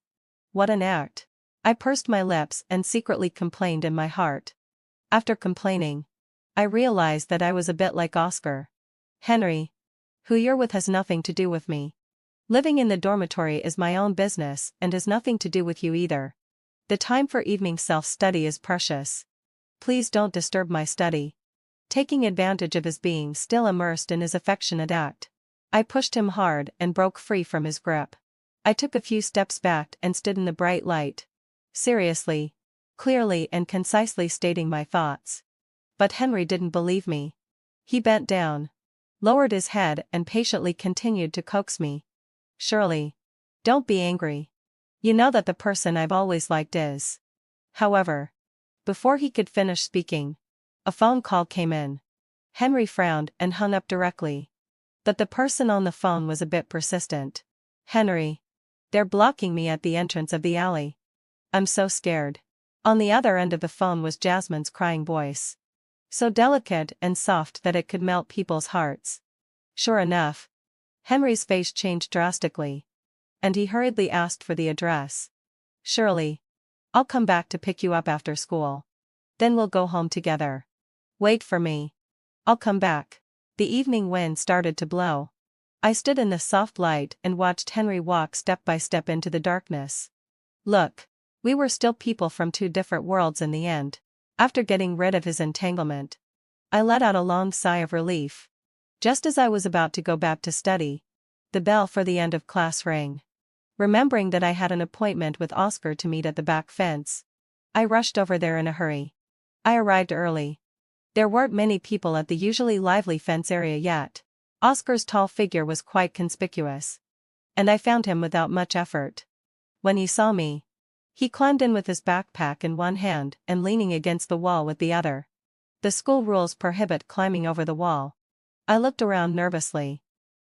[SPEAKER 1] What an act. I pursed my lips and secretly complained in my heart. After complaining, I realized that I was a bit like Oscar. Henry, who you're with has nothing to do with me. Living in the dormitory is my own business and has nothing to do with you either. The time for evening self-study is precious. Please don't disturb my study. Taking advantage of his being still immersed in his affectionate act, I pushed him hard and broke free from his grip. I took a few steps back and stood in the bright light, seriously, clearly and concisely stating my thoughts. But Henry didn't believe me. He bent down, lowered his head and patiently continued to coax me. Shirley, don't be angry. You know that the person I've always liked is. However, before he could finish speaking, a phone call came in. Henry frowned and hung up directly. But the person on the phone was a bit persistent. Henry, they're blocking me at the entrance of the alley. I'm so scared. On the other end of the phone was Jasmine's crying voice. So delicate and soft that it could melt people's hearts. Sure enough, Henry's face changed drastically. And he hurriedly asked for the address. Shirley, I'll come back to pick you up after school. Then we'll go home together. Wait for me. I'll come back. The evening wind started to blow. I stood in the soft light and watched Henry walk step by step into the darkness. Look, we were still people from two different worlds in the end. After getting rid of his entanglement, I let out a long sigh of relief. Just as I was about to go back to study, the bell for the end of class rang. Remembering that I had an appointment with Oscar to meet at the back fence, I rushed over there in a hurry. I arrived early. There weren't many people at the usually lively fence area yet. Oscar's tall figure was quite conspicuous, and I found him without much effort. When he saw me, he climbed in with his backpack in one hand and leaning against the wall with the other. The school rules prohibit climbing over the wall. I looked around nervously,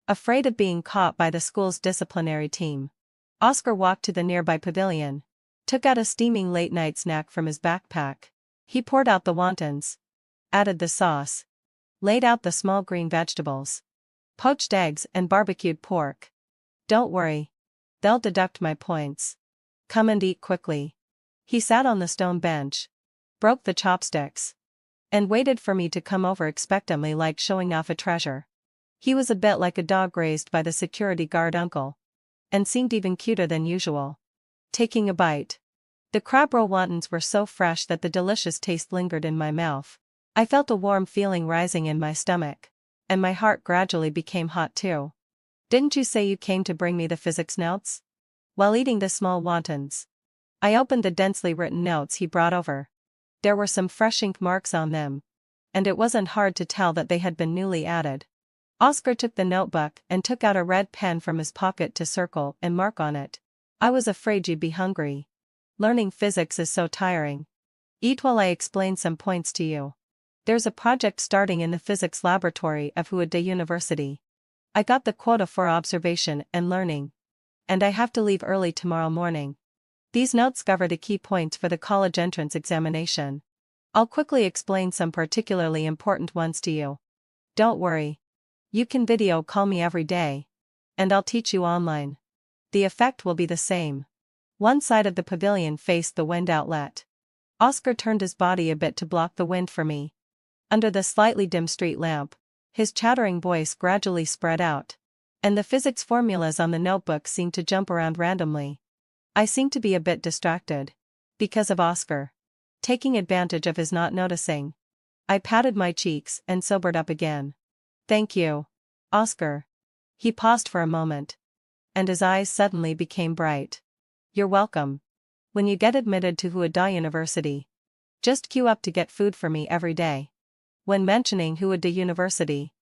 [SPEAKER 1] afraid of being caught by the school's disciplinary team. Oscar walked to the nearby pavilion, took out a steaming late-night snack from his backpack. He poured out the wontons, added the sauce, laid out the small green vegetables, poached eggs and barbecued pork. Don't worry. They'll deduct my points. Come and eat quickly. He sat on the stone bench, broke the chopsticks, and waited for me to come over expectantly like showing off a treasure. He was a bit like a dog raised by the security guard uncle, and seemed even cuter than usual. Taking a bite. The crab roll wontons were so fresh that the delicious taste lingered in my mouth. I felt a warm feeling rising in my stomach, and my heart gradually became hot too. Didn't you say you came to bring me the physics notes? While eating the small wontons, I opened the densely written notes he brought over. There were some fresh ink marks on them, and it wasn't hard to tell that they had been newly added. Oscar took the notebook and took out a red pen from his pocket to circle and mark on it. I was afraid you'd be hungry. Learning physics is so tiring. Eat while I explain some points to you. There's a project starting in the physics laboratory of Huada University. I got the quota for observation and learning. And I have to leave early tomorrow morning. These notes cover the key points for the college entrance examination. I'll quickly explain some particularly important ones to you. Don't worry. You can video call me every day. And I'll teach you online. The effect will be the same. One side of the pavilion faced the wind outlet. Oscar turned his body a bit to block the wind for me. Under the slightly dim street lamp, his chattering voice gradually spread out. And the physics formulas on the notebook seemed to jump around randomly. I seemed to be a bit distracted. Because of Oscar. Taking advantage of his not noticing. I patted my cheeks and sobered up again. Thank you, Oscar. He paused for a moment. And his eyes suddenly became bright. You're welcome. When you get admitted to Huada University, just queue up to get food for me every day. When mentioning Huada University,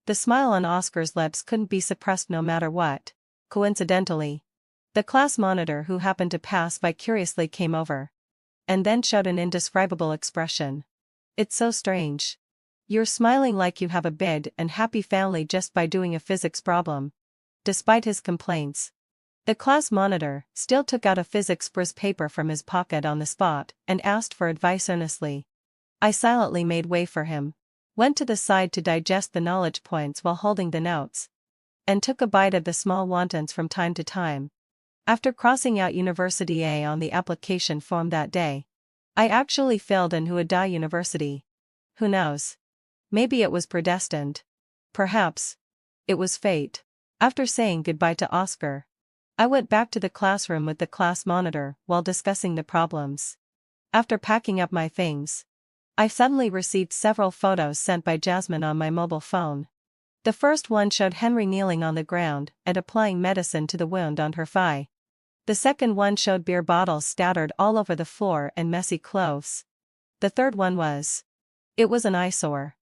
[SPEAKER 1] the smile on Oscar's lips couldn't be suppressed no matter what. Coincidentally, the class monitor who happened to pass by curiously came over. And then showed an indescribable expression. It's so strange. You're smiling like you have a big and happy family just by doing a physics problem. Despite his complaints, the class monitor still took out a physics quiz paper from his pocket on the spot and asked for advice earnestly. I silently made way for him, went to the side to digest the knowledge points while holding the notes, and took a bite of the small wontons from time to time. After crossing out University A on the application form that day, I actually failed in Huada University. Who knows? Maybe it was predestined. Perhaps it was fate. After saying goodbye to Oscar, I went back to the classroom with the class monitor while discussing the problems. After packing up my things, I suddenly received several photos sent by Jasmine on my mobile phone. The first one showed Henry kneeling on the ground and applying medicine to the wound on her thigh. The second one showed beer bottles scattered all over the floor and messy clothes. The third one was. It was an eyesore.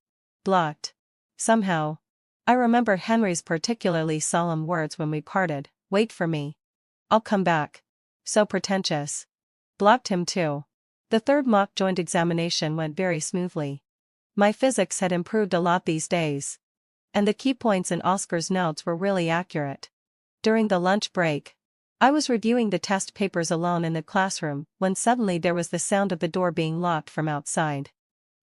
[SPEAKER 1] Blocked. Somehow. I remember Henry's particularly solemn words when we parted, wait for me. I'll come back. So pretentious. Blocked him too. The third mock joint examination went very smoothly. My physics had improved a lot these days. And the key points in Oscar's notes were really accurate. During the lunch break, I was reviewing the test papers alone in the classroom when suddenly there was the sound of the door being locked from outside.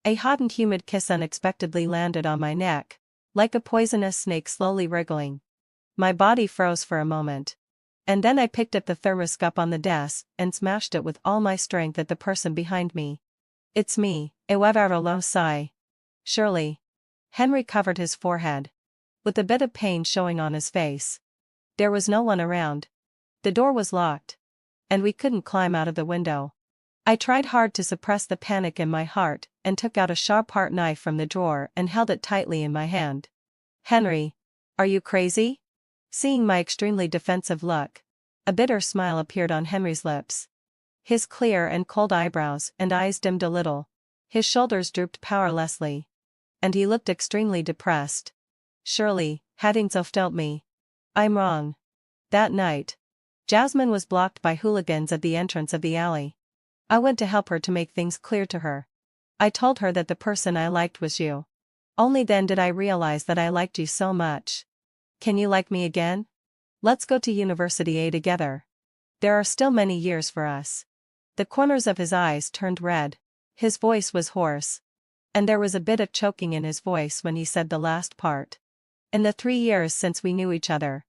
[SPEAKER 1] A hot and humid kiss unexpectedly landed on my neck, like a poisonous snake slowly wriggling. My body froze for a moment. And then I picked up the thermoscope on the desk and smashed it with all my strength at the person behind me. It's me, Ewevaro low sigh. Surely. Henry covered his forehead, with a bit of pain showing on his face. There was no one around. The door was locked. And we couldn't climb out of the window. I tried hard to suppress the panic in my heart and took out a sharp art knife from the drawer and held it tightly in my hand. Henry, are you crazy? Seeing my extremely defensive look, a bitter smile appeared on Henry's lips. His clear and cold eyebrows and eyes dimmed a little. His shoulders drooped powerlessly. And he looked extremely depressed. Surely, hadn't so told me. I'm wrong. That night, Jasmine was blocked by hooligans at the entrance of the alley. I went to help her to make things clear to her. I told her that the person I liked was you. Only then did I realize that I liked you so much. Can you like me again? Let's go to University A together. There are still many years for us. The corners of his eyes turned red. His voice was hoarse. And there was a bit of choking in his voice when he said the last part. In the 3 years since we knew each other,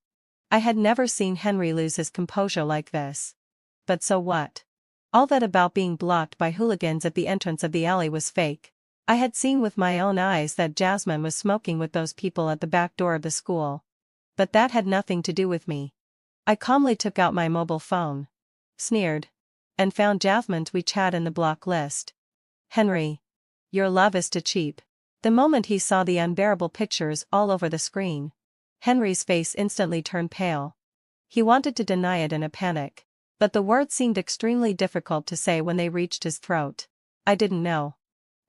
[SPEAKER 1] I had never seen Henry lose his composure like this. But so what? All that about being blocked by hooligans at the entrance of the alley was fake. I had seen with my own eyes that Jasmine was smoking with those people at the back door of the school. But that had nothing to do with me. I calmly took out my mobile phone, sneered, and found Jasmine's WeChat in the block list. Henry, your love is too cheap. The moment he saw the unbearable pictures all over the screen, Henry's face instantly turned pale. He wanted to deny it in a panic, but the words seemed extremely difficult to say when they reached his throat. I didn't know.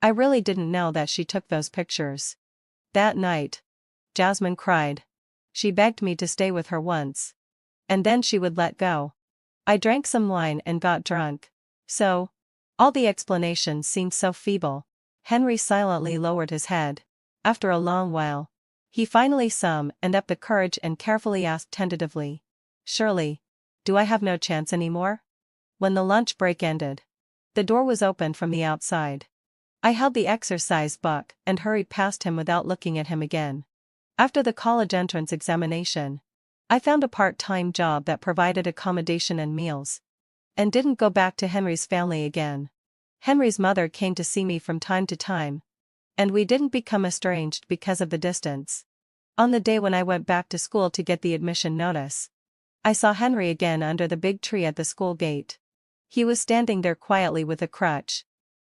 [SPEAKER 1] I really didn't know that she took those pictures. That night. Jasmine cried. She begged me to stay with her once. And then she would let go. I drank some wine and got drunk. So? All the explanations seemed so feeble. Henry silently lowered his head. After a long while, he finally summoned up the courage and carefully asked tentatively, "Shirley, do I have no chance anymore?" When the lunch break ended, the door was opened from the outside. I held the exercise book and hurried past him without looking at him again. After the college entrance examination, I found a part-time job that provided accommodation and meals, and didn't go back to Henry's family again. Henry's mother came to see me from time to time, and we didn't become estranged because of the distance. On the day when I went back to school to get the admission notice, I saw Henry again under the big tree at the school gate. He was standing there quietly with a crutch,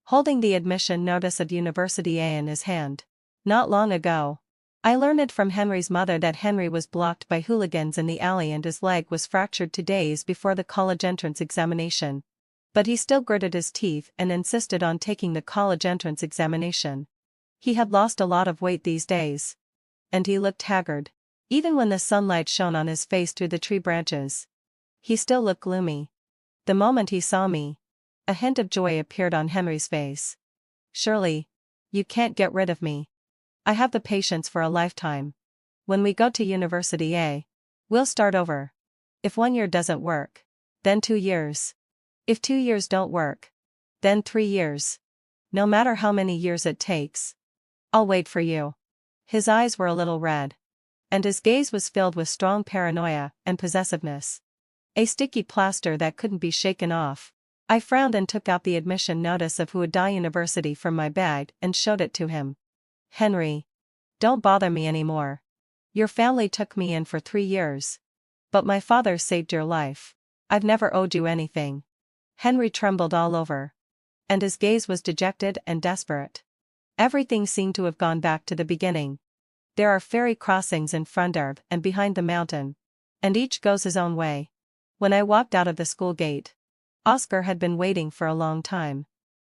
[SPEAKER 1] holding the admission notice at University A in his hand. Not long ago, I learned from Henry's mother that Henry was blocked by hooligans in the alley and his leg was fractured 2 days before the college entrance examination. But he still gritted his teeth and insisted on taking the college entrance examination. He had lost a lot of weight these days. And he looked haggard. Even when the sunlight shone on his face through the tree branches, he still looked gloomy. The moment he saw me, a hint of joy appeared on Henry's face. "Shirley, you can't get rid of me. I have the patience for a lifetime. When we go to University A, we'll start over. If 1 year doesn't work, then 2 years. If 2 years don't work, then 3 years. No matter how many years it takes, I'll wait for you." His eyes were a little red, and his gaze was filled with strong paranoia and possessiveness. A sticky plaster that couldn't be shaken off. I frowned and took out the admission notice of Huadai University from my bag and showed it to him. "Henry, don't bother me anymore. Your family took me in for 3 years. But my father saved your life. I've never owed you anything." Henry trembled all over, and his gaze was dejected and desperate. Everything seemed to have gone back to the beginning. There are ferry crossings in front of and behind the mountain, and each goes his own way. When I walked out of the school gate, Oscar had been waiting for a long time.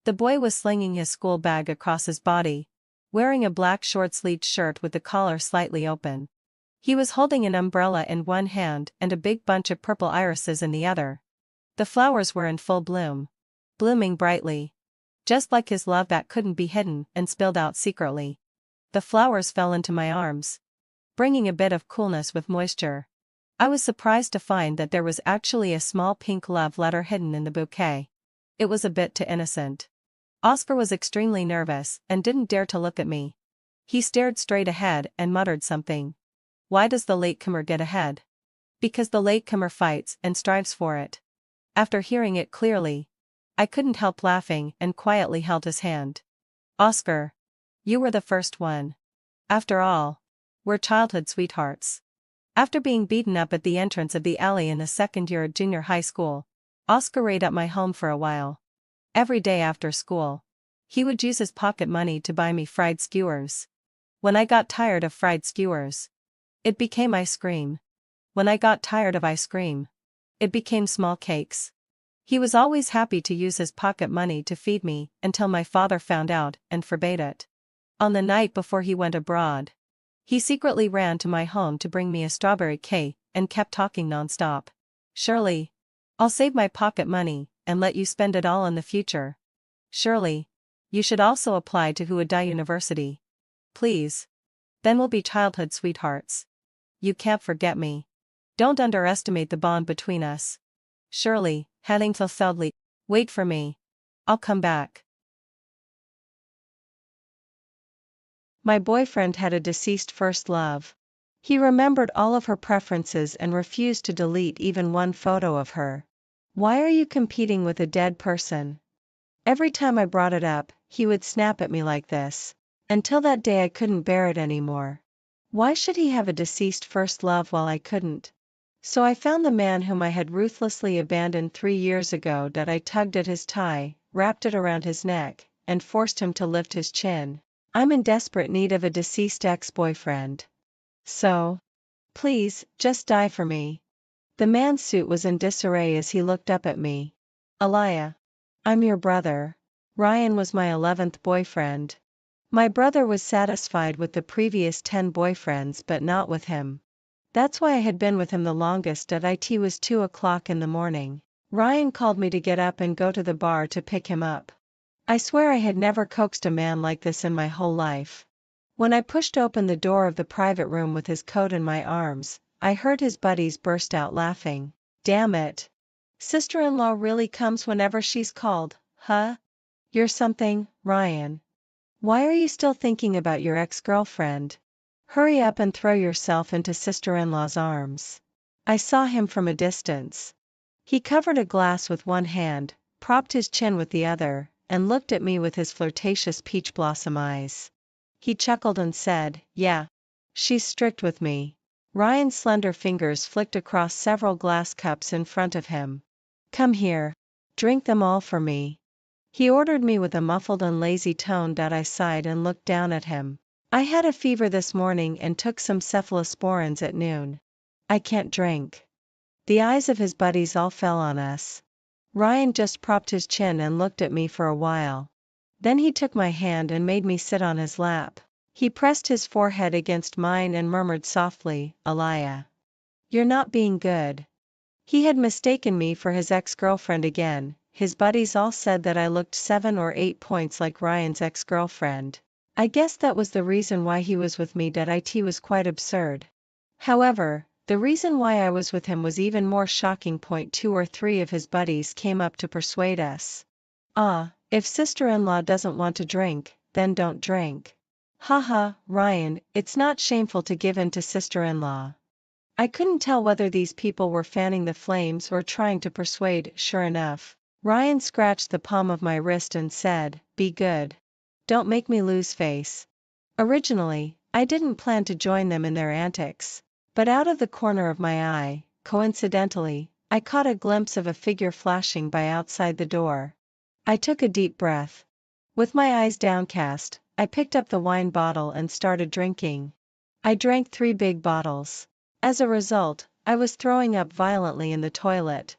[SPEAKER 1] The boy was slinging his school bag across his body, wearing a black short-sleeved shirt with the collar slightly open. He was holding an umbrella in one hand and a big bunch of purple irises in the other. The flowers were in full bloom, blooming brightly, just like his love that couldn't be hidden and spilled out secretly. The flowers fell into my arms, bringing a bit of coolness with moisture. I was surprised to find that there was actually a small pink love letter hidden in the bouquet. It was a bit too innocent. Oscar was extremely nervous and didn't dare to look at me. He stared straight ahead and muttered something. Why does the latecomer get ahead? Because the latecomer fights and strives for it. After hearing it clearly, I couldn't help laughing and quietly held his hand. "Oscar, you were the first one. After all, we're childhood sweethearts." After being beaten up at the entrance of the alley in the second year of junior high school, Oscar stayed at my home for a while. Every day after school, he would use his pocket money to buy me fried skewers. When I got tired of fried skewers, it became ice cream. When I got tired of ice cream, it became small cakes. He was always happy to use his pocket money to feed me until my father found out and forbade it. On the night before he went abroad, he secretly ran to my home to bring me a strawberry cake and kept talking nonstop. "Shirley, I'll save my pocket money and let you spend it all in the future. Shirley, you should also apply to Huadai University. Please. Then we'll be childhood sweethearts. You can't forget me. Don't underestimate the bond between us. Shirley, heading to Feldley. Wait for me. I'll come back." My boyfriend had a deceased first love. He remembered all of her preferences and refused to delete even one photo of her. "Why are you competing with a dead person?" Every time I brought it up, he would snap at me like this. Until that day I couldn't bear it anymore. Why should he have a deceased first love while I couldn't? So I found the man whom I had ruthlessly abandoned 3 years ago. That I tugged at his tie, wrapped it around his neck, and forced him to lift his chin. "I'm in desperate need of a deceased ex-boyfriend. So, please, just die for me." The man's suit was in disarray as he looked up at me. "Aliyah. I'm your brother. Ryan was my 11th boyfriend. My brother was satisfied with the previous 10 boyfriends but not with him. That's why I had been with him the longest. It was 2 o'clock in the morning. Ryan called me to get up and go to the bar to pick him up. I swear I had never coaxed a man like this in my whole life. When I pushed open the door of the private room with his coat in my arms, I heard his buddies burst out laughing. Damn it. Sister-in-law really comes whenever she's called, huh? You're something, Ryan. Why are you still thinking about your ex-girlfriend? Hurry up and throw yourself into sister-in-law's arms. I saw him from a distance. He covered a glass with one hand, propped his chin with the other, and looked at me with his flirtatious peach blossom eyes. He chuckled and said, "Yeah. She's strict with me." Ryan's slender fingers flicked across several glass cups in front of him. "Come here. Drink them all for me." He ordered me with a muffled and lazy tone. I sighed and looked down at him. "I had a fever this morning and took some cephalosporins at noon. I can't drink." The eyes of his buddies all fell on us. Ryan just propped his chin and looked at me for a while. Then he took my hand and made me sit on his lap. He pressed his forehead against mine and murmured softly, "Aliyah. You're not being good." He had mistaken me for his ex-girlfriend again. His buddies all said that I looked 7 or 8 points like Ryan's ex-girlfriend. I guess that was the reason why he was with me. It was quite absurd. However, the reason why I was with him was even more shocking. 2 or 3 of his buddies came up to persuade us. If sister-in-law doesn't want to drink, then don't drink. Haha, Ryan, it's not shameful to give in to sister-in-law. I couldn't tell whether these people were fanning the flames or trying to persuade. Sure enough, Ryan scratched the palm of my wrist and said, "Be good. Don't make me lose face." Originally, I didn't plan to join them in their antics, but out of the corner of my eye, coincidentally, I caught a glimpse of a figure flashing by outside the door. I took a deep breath. With my eyes downcast, I picked up the wine bottle and started drinking. I drank 3 big bottles. As a result, I was throwing up violently in the toilet.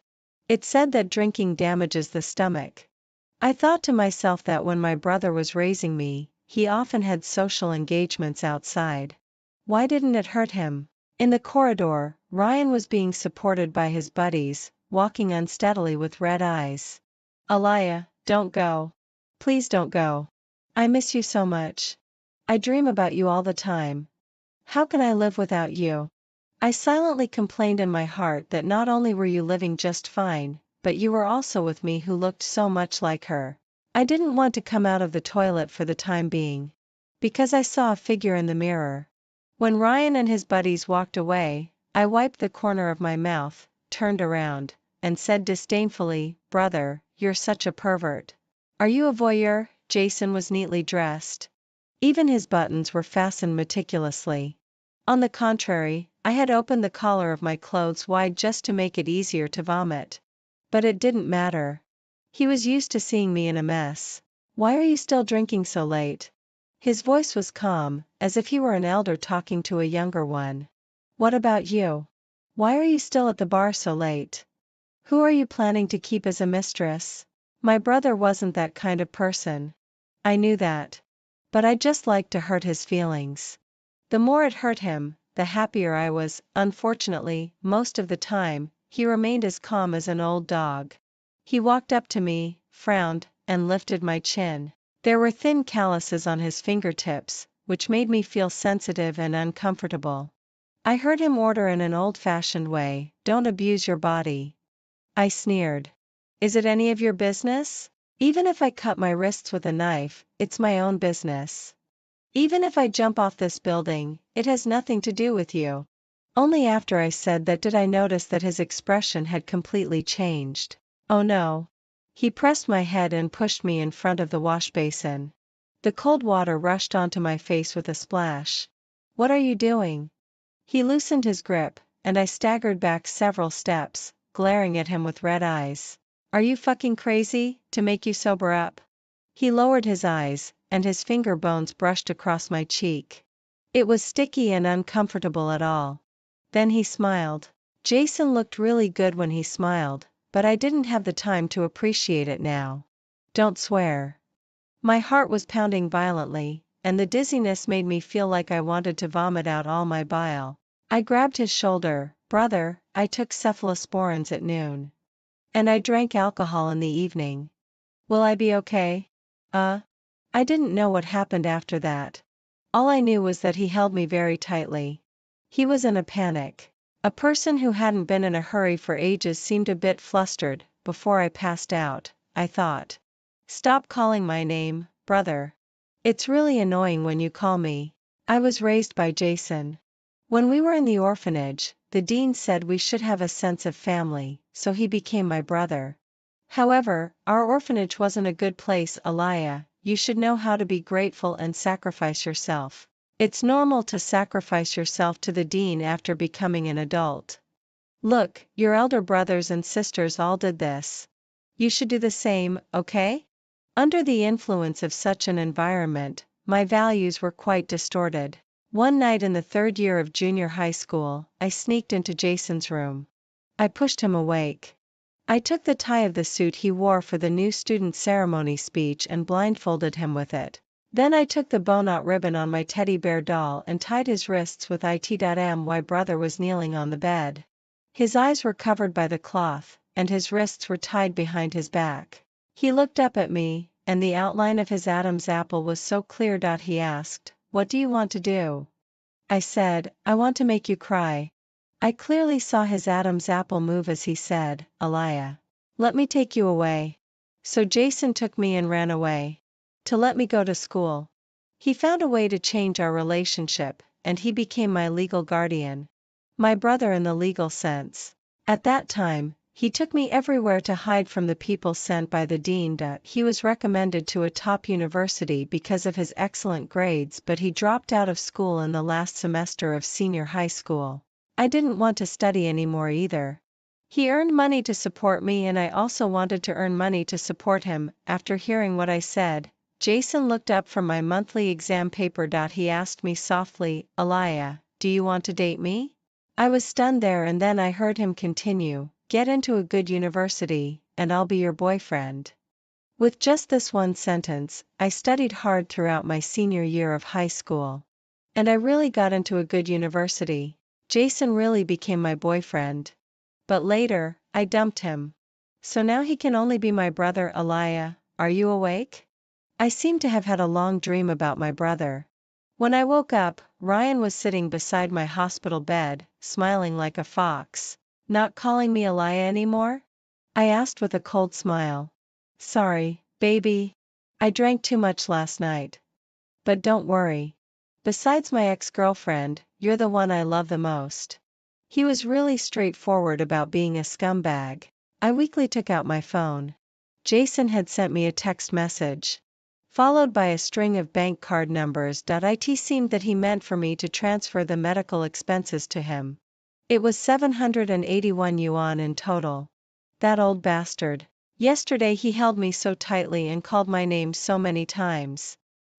[SPEAKER 1] It said that drinking damages the stomach. I thought to myself that when my brother was raising me, he often had social engagements outside. Why didn't it hurt him? In the corridor, Ryan was being supported by his buddies, walking unsteadily with red eyes. "Aliyah, don't go. Please don't go. I miss you so much. I dream about you all the time. How can I live without you?" I silently complained in my heart that not only were you living just fine, but you were also with me who looked so much like her. I didn't want to come out of the toilet for the time being, because I saw a figure in the mirror. When Ryan and his buddies walked away, I wiped the corner of my mouth, turned around, and said disdainfully, "Brother, you're such a pervert. Are you a voyeur?" Jason was neatly dressed. Even his buttons were fastened meticulously. On the contrary, I had opened the collar of my clothes wide just to make it easier to vomit. But it didn't matter. He was used to seeing me in a mess. "Why are you still drinking so late?" His voice was calm, as if he were an elder talking to a younger one. "What about you? Why are you still at the bar so late? Who are you planning to keep as a mistress?" My brother wasn't that kind of person. I knew that. But I just liked to hurt his feelings. The more it hurt him, the happier I was. Unfortunately, most of the time, he remained as calm as an old dog. He walked up to me, frowned, and lifted my chin. There were thin calluses on his fingertips, which made me feel sensitive and uncomfortable. I heard him order in an old-fashioned way, "Don't abuse your body." I sneered. "Is it any of your business? Even if I cut my wrists with a knife, it's my own business. Even if I jump off this building, it has nothing to do with you." Only after I said that did I notice that his expression had completely changed. "Oh no." He pressed my head and pushed me in front of the wash basin. The cold water rushed onto my face with a splash. "What are you doing?" He loosened his grip, and I staggered back several steps, glaring at him with red eyes. "Are you fucking crazy, to make you sober up?" He lowered his eyes, and his finger bones brushed across my cheek. It was sticky and uncomfortable at all. Then he smiled. Jason looked really good when he smiled, but I didn't have the time to appreciate it now. "Don't swear." My heart was pounding violently, and the dizziness made me feel like I wanted to vomit out all my bile. I grabbed his shoulder. Brother, I took cephalosporins at noon. And I drank alcohol in the evening. Will I be okay? I didn't know what happened after that. All I knew was that he held me very tightly. He was in a panic. A person who hadn't been in a hurry for ages seemed a bit flustered. Before I passed out, I thought. Stop calling my name, brother. It's really annoying when you call me. I was raised by Jason. When we were in the orphanage, the dean said we should have a sense of family, so he became my brother. However, our orphanage wasn't a good place, Aliyah. You should know how to be grateful and sacrifice yourself. It's normal to sacrifice yourself to the dean after becoming an adult. Look, your elder brothers and sisters all did this. You should do the same, okay? Under the influence of such an environment, my values were quite distorted. One night in the third year of junior high school, I sneaked into Jason's room. I pushed him awake. I took the tie of the suit he wore for the new student ceremony speech and blindfolded him with it. Then I took the bow-knot ribbon on my teddy bear doll and tied his wrists with it. My brother was kneeling on the bed. His eyes were covered by the cloth, and his wrists were tied behind his back. He looked up at me, and the outline of his Adam's apple was so clear. He asked, "What do you want to do?" I said, "I want to make you cry." I clearly saw his Adam's apple move as he said, "Aliyah, let me take you away." So Jason took me and ran away. To let me go to school. He found a way to change our relationship, and he became my legal guardian. My brother in the legal sense. At that time, he took me everywhere to hide from the people sent by the dean. He was recommended to a top university because of his excellent grades, but he dropped out of school in the last semester of senior high school. I didn't want to study anymore either. He earned money to support me and I also wanted to earn money to support him. After hearing what I said, Jason looked up from my monthly exam paper. He asked me softly, "Aliyah, do you want to date me?" I was stunned there and then I heard him continue, "Get into a good university, and I'll be your boyfriend." With just this one sentence, I studied hard throughout my senior year of high school. And I really got into a good university. Jason really became my boyfriend. But later, I dumped him. So now he can only be my brother. Aliyah, are you awake? I seem to have had a long dream about my brother. When I woke up, Ryan was sitting beside my hospital bed, smiling like a fox. "Not calling me Aliyah anymore?" I asked with a cold smile. "Sorry, baby. I drank too much last night. But don't worry. Besides my ex-girlfriend, you're the one I love the most." He was really straightforward about being a scumbag. I weakly took out my phone. Jason had sent me a text message, followed by a string of bank card numbers. It seemed that he meant for me to transfer the medical expenses to him. It was 781 yuan in total. That old bastard. Yesterday he held me so tightly and called my name so many times.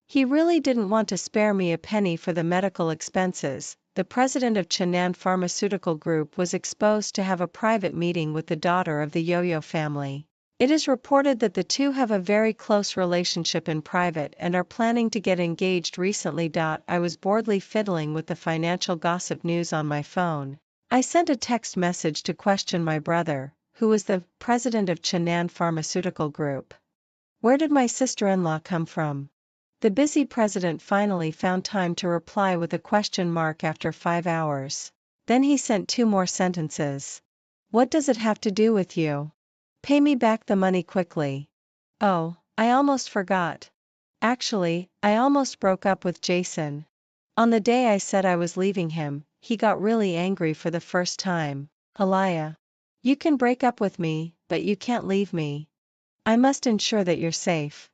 [SPEAKER 1] He really didn't want to spare me a penny for the medical expenses. The president of Chenan Pharmaceutical Group was exposed to have a private meeting with the daughter of the Yo-Yo family. It is reported that the two have a very close relationship in private and are planning to get engaged recently. I was boredly fiddling with the financial gossip news on my phone. I sent a text message to question my brother, who was the president of Chenan Pharmaceutical Group. Where did my sister-in-law come from? The busy president finally found time to reply with a question mark after 5 hours. Then he sent 2 more sentences. "What does it have to do with you? Pay me back the money quickly." Oh, I almost forgot. Actually, I almost broke up with Jason. On the day I said I was leaving him, he got really angry for the first time. "Aliyah, you can break up with me, but you can't leave me. I must ensure that you're safe.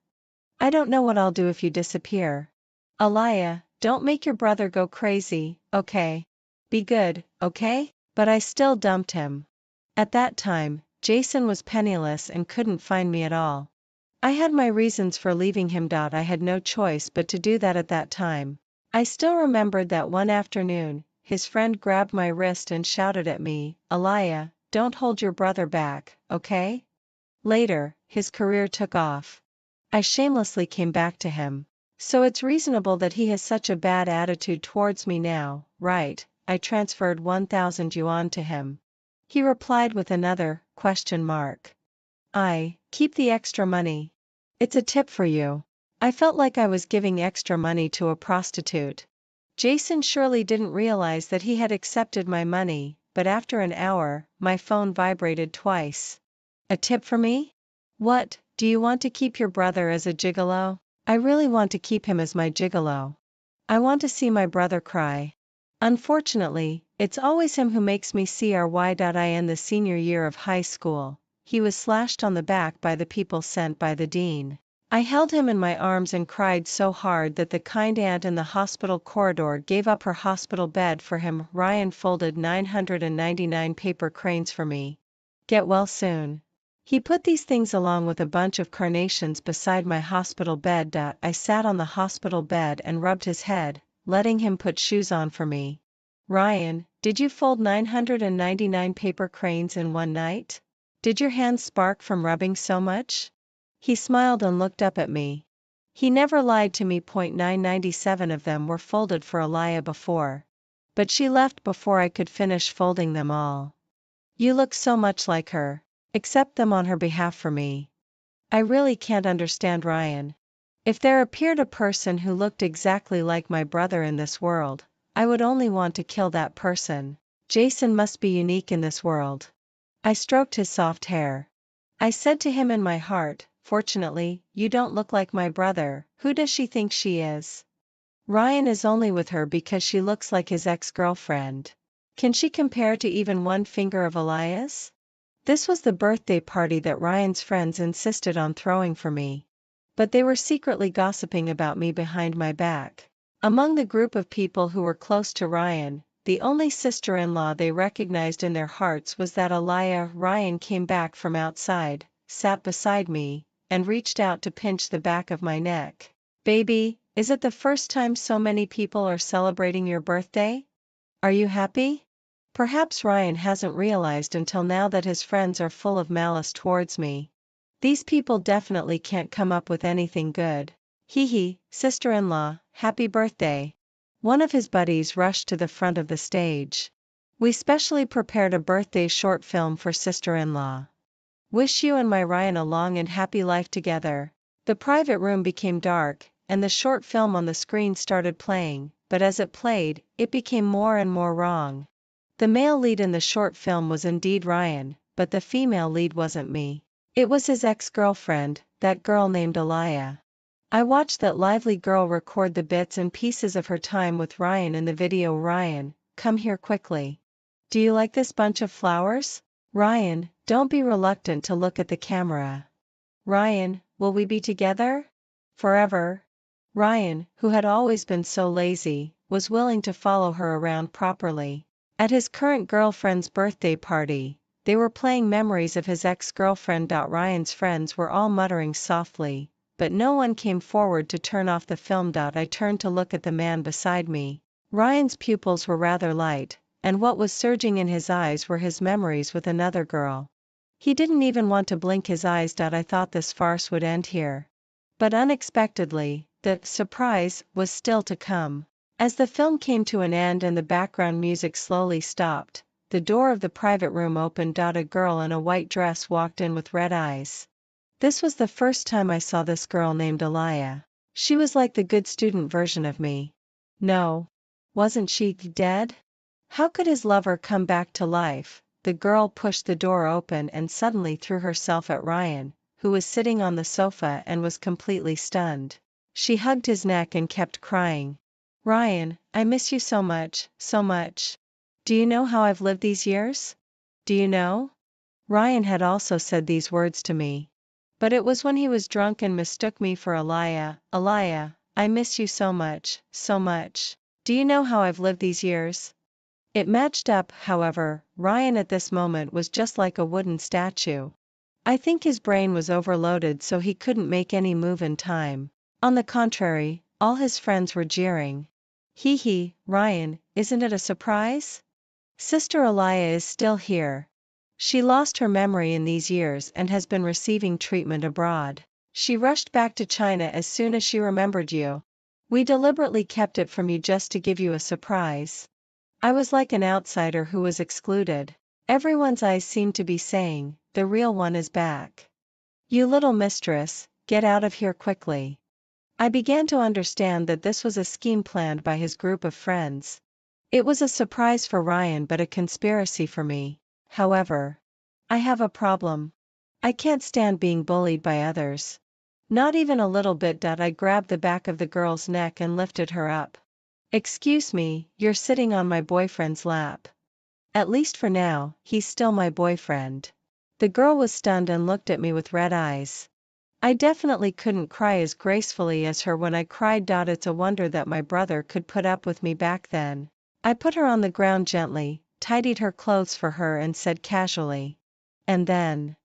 [SPEAKER 1] I don't know what I'll do if you disappear. Aliyah, don't make your brother go crazy, okay? Be good, okay?" But I still dumped him. At that time, Jason was penniless and couldn't find me at all. I had my reasons for leaving him. I had no choice but to do that at that time. I still remembered that one afternoon, his friend grabbed my wrist and shouted at me, "Aliyah, don't hold your brother back, okay?" Later, his career took off. I shamelessly came back to him. So it's reasonable that he has such a bad attitude towards me now, right? I transferred 1,000 yuan to him. He replied with another question mark. Keep the extra money. It's a tip for you. I felt like I was giving extra money to a prostitute. Jason surely didn't realize that he had accepted my money, but after an hour, my phone vibrated twice. A tip for me? What, do you want to keep your brother as a gigolo? I really want to keep him as my gigolo. I want to see my brother cry. Unfortunately, it's always him who makes me cry. The senior year of high school, he was slashed on the back by the people sent by the dean. I held him in my arms and cried so hard that the kind aunt in the hospital corridor gave up her hospital bed for him. Ryan folded 999 paper cranes for me. Get well soon. He put these things along with a bunch of carnations beside my hospital bed. I sat on the hospital bed and rubbed his head, letting him put shoes on for me. Ryan, did you fold 999 paper cranes in one night? Did your hands spark from rubbing so much? He smiled and looked up at me. He never lied to me. 997 of them were folded for Alaya before. But she left before I could finish folding them all. You look so much like her. Accept them on her behalf for me. I really can't understand Ryan. If there appeared a person who looked exactly like my brother in this world, I would only want to kill that person. Jason must be unique in this world. I stroked his soft hair. I said to him in my heart, fortunately, you don't look like my brother. Who does she think she is? Ryan is only with her because she looks like his ex-girlfriend. Can she compare to even one finger of Elias? This was the birthday party that Ryan's friends insisted on throwing for me. But they were secretly gossiping about me behind my back. Among the group of people who were close to Ryan, the only sister-in-law they recognized in their hearts was that Alaya. Ryan came back from outside, sat beside me, and reached out to pinch the back of my neck. Baby, is it the first time so many people are celebrating your birthday? Are you happy? Perhaps Ryan hasn't realized until now that his friends are full of malice towards me. These people definitely can't come up with anything good. Hee, sister-in-law, happy birthday. One of his buddies rushed to the front of the stage. We specially prepared a birthday short film for sister-in-law. Wish you and my Ryan a long and happy life together. The private room became dark, and the short film on the screen started playing, but as it played, it became more and more wrong. The male lead in the short film was indeed Ryan, but the female lead wasn't me. It was his ex-girlfriend, that girl named Alaya. I watched that lively girl record the bits and pieces of her time with Ryan in the video. Ryan, come here quickly. Do you like this bunch of flowers? Ryan, don't be reluctant to look at the camera. Ryan, will we be together? Forever? Ryan, who had always been so lazy, was willing to follow her around properly. At his current girlfriend's birthday party, they were playing memories of his ex-girlfriend. Ryan's friends were all muttering softly, but no one came forward to turn off the film. I turned to look at the man beside me. Ryan's pupils were rather light, and what was surging in his eyes were his memories with another girl. He didn't even want to blink his eyes. I thought this farce would end here. But unexpectedly, the surprise was still to come. As the film came to an end and the background music slowly stopped, the door of the private room opened. A girl in a white dress walked in with red eyes. This was the first time I saw this girl named Alaya. She was like the good student version of me. No. Wasn't she dead? How could his lover come back to life? The girl pushed the door open and suddenly threw herself at Ryan, who was sitting on the sofa and was completely stunned. She hugged his neck and kept crying. Ryan, I miss you so much, so much. Do you know how I've lived these years? Do you know? Ryan had also said these words to me. But it was when he was drunk and mistook me for Alaya. Alaya, I miss you so much, so much. Do you know how I've lived these years? It matched up, however. Ryan at this moment was just like a wooden statue. I think his brain was overloaded so he couldn't make any move in time. On the contrary, all his friends were jeering. Hee, Ryan, isn't it a surprise? Sister Alaya is still here. She lost her memory in these years and has been receiving treatment abroad. She rushed back to China as soon as she remembered you. We deliberately kept it from you just to give you a surprise. I was like an outsider who was excluded. Everyone's eyes seemed to be saying, the real one is back. You little mistress, get out of here quickly. I began to understand that this was a scheme planned by his group of friends. It was a surprise for Ryan but a conspiracy for me. However, I have a problem. I can't stand being bullied by others. Not even a little bit. I grabbed the back of the girl's neck and lifted her up. Excuse me, you're sitting on my boyfriend's lap. At least for now, he's still my boyfriend. The girl was stunned and looked at me with red eyes. I definitely couldn't cry as gracefully as her when I cried. It's a wonder that my brother could put up with me back then. I put her on the ground gently, tidied her clothes for her and said casually. And then,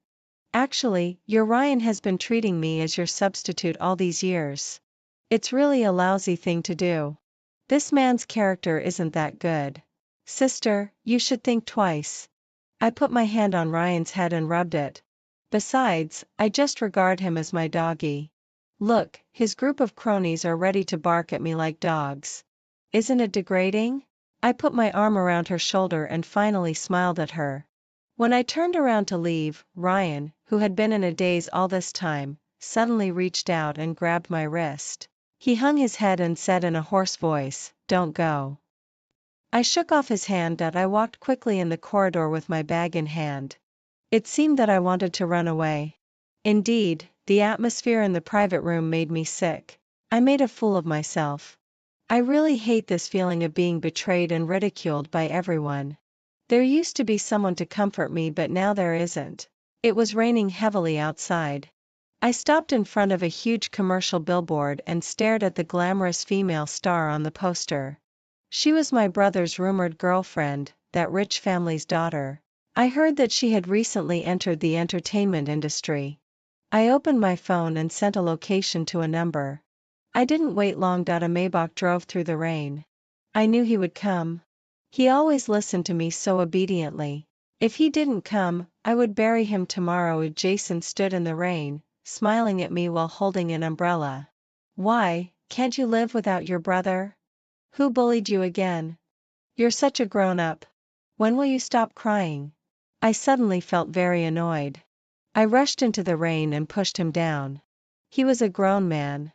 [SPEAKER 1] actually, your Ryan has been treating me as your substitute all these years. It's really a lousy thing to do. This man's character isn't that good. Sister, you should think twice. I put my hand on Ryan's head and rubbed it. Besides, I just regard him as my doggy. Look, his group of cronies are ready to bark at me like dogs. Isn't it degrading? I put my arm around her shoulder and finally smiled at her. When I turned around to leave, Ryan, who had been in a daze all this time, suddenly reached out and grabbed my wrist. He hung his head and said in a hoarse voice, "Don't go." I shook off his hand. I walked quickly in the corridor with my bag in hand. It seemed that I wanted to run away. Indeed, the atmosphere in the private room made me sick. I made a fool of myself. I really hate this feeling of being betrayed and ridiculed by everyone. There used to be someone to comfort me, but now there isn't. It was raining heavily outside. I stopped in front of a huge commercial billboard and stared at the glamorous female star on the poster. She was my brother's rumored girlfriend, that rich family's daughter. I heard that she had recently entered the entertainment industry. I opened my phone and sent a location to a number. I didn't wait long. A Maybach drove through the rain. I knew he would come. He always listened to me so obediently. If he didn't come, I would bury him tomorrow. Jason stood in the rain, smiling at me while holding an umbrella. Why, can't you live without your brother? Who bullied you again? You're such a grown-up. When will you stop crying? I suddenly felt very annoyed. I rushed into the rain and pushed him down. He was a grown man.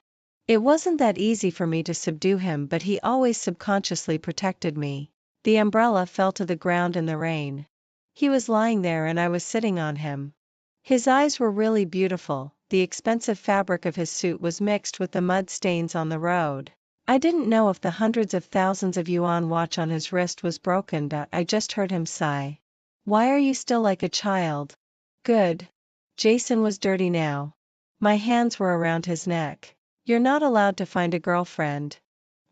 [SPEAKER 1] It wasn't that easy for me to subdue him, but he always subconsciously protected me. The umbrella fell to the ground in the rain. He was lying there and I was sitting on him. His eyes were really beautiful. The expensive fabric of his suit was mixed with the mud stains on the road. I didn't know if the hundreds of thousands of yuan watch on his wrist was broken. I just heard him sigh. Why are you still like a child? Good. Jason was dirty now. My hands were around his neck. You're not allowed to find a girlfriend.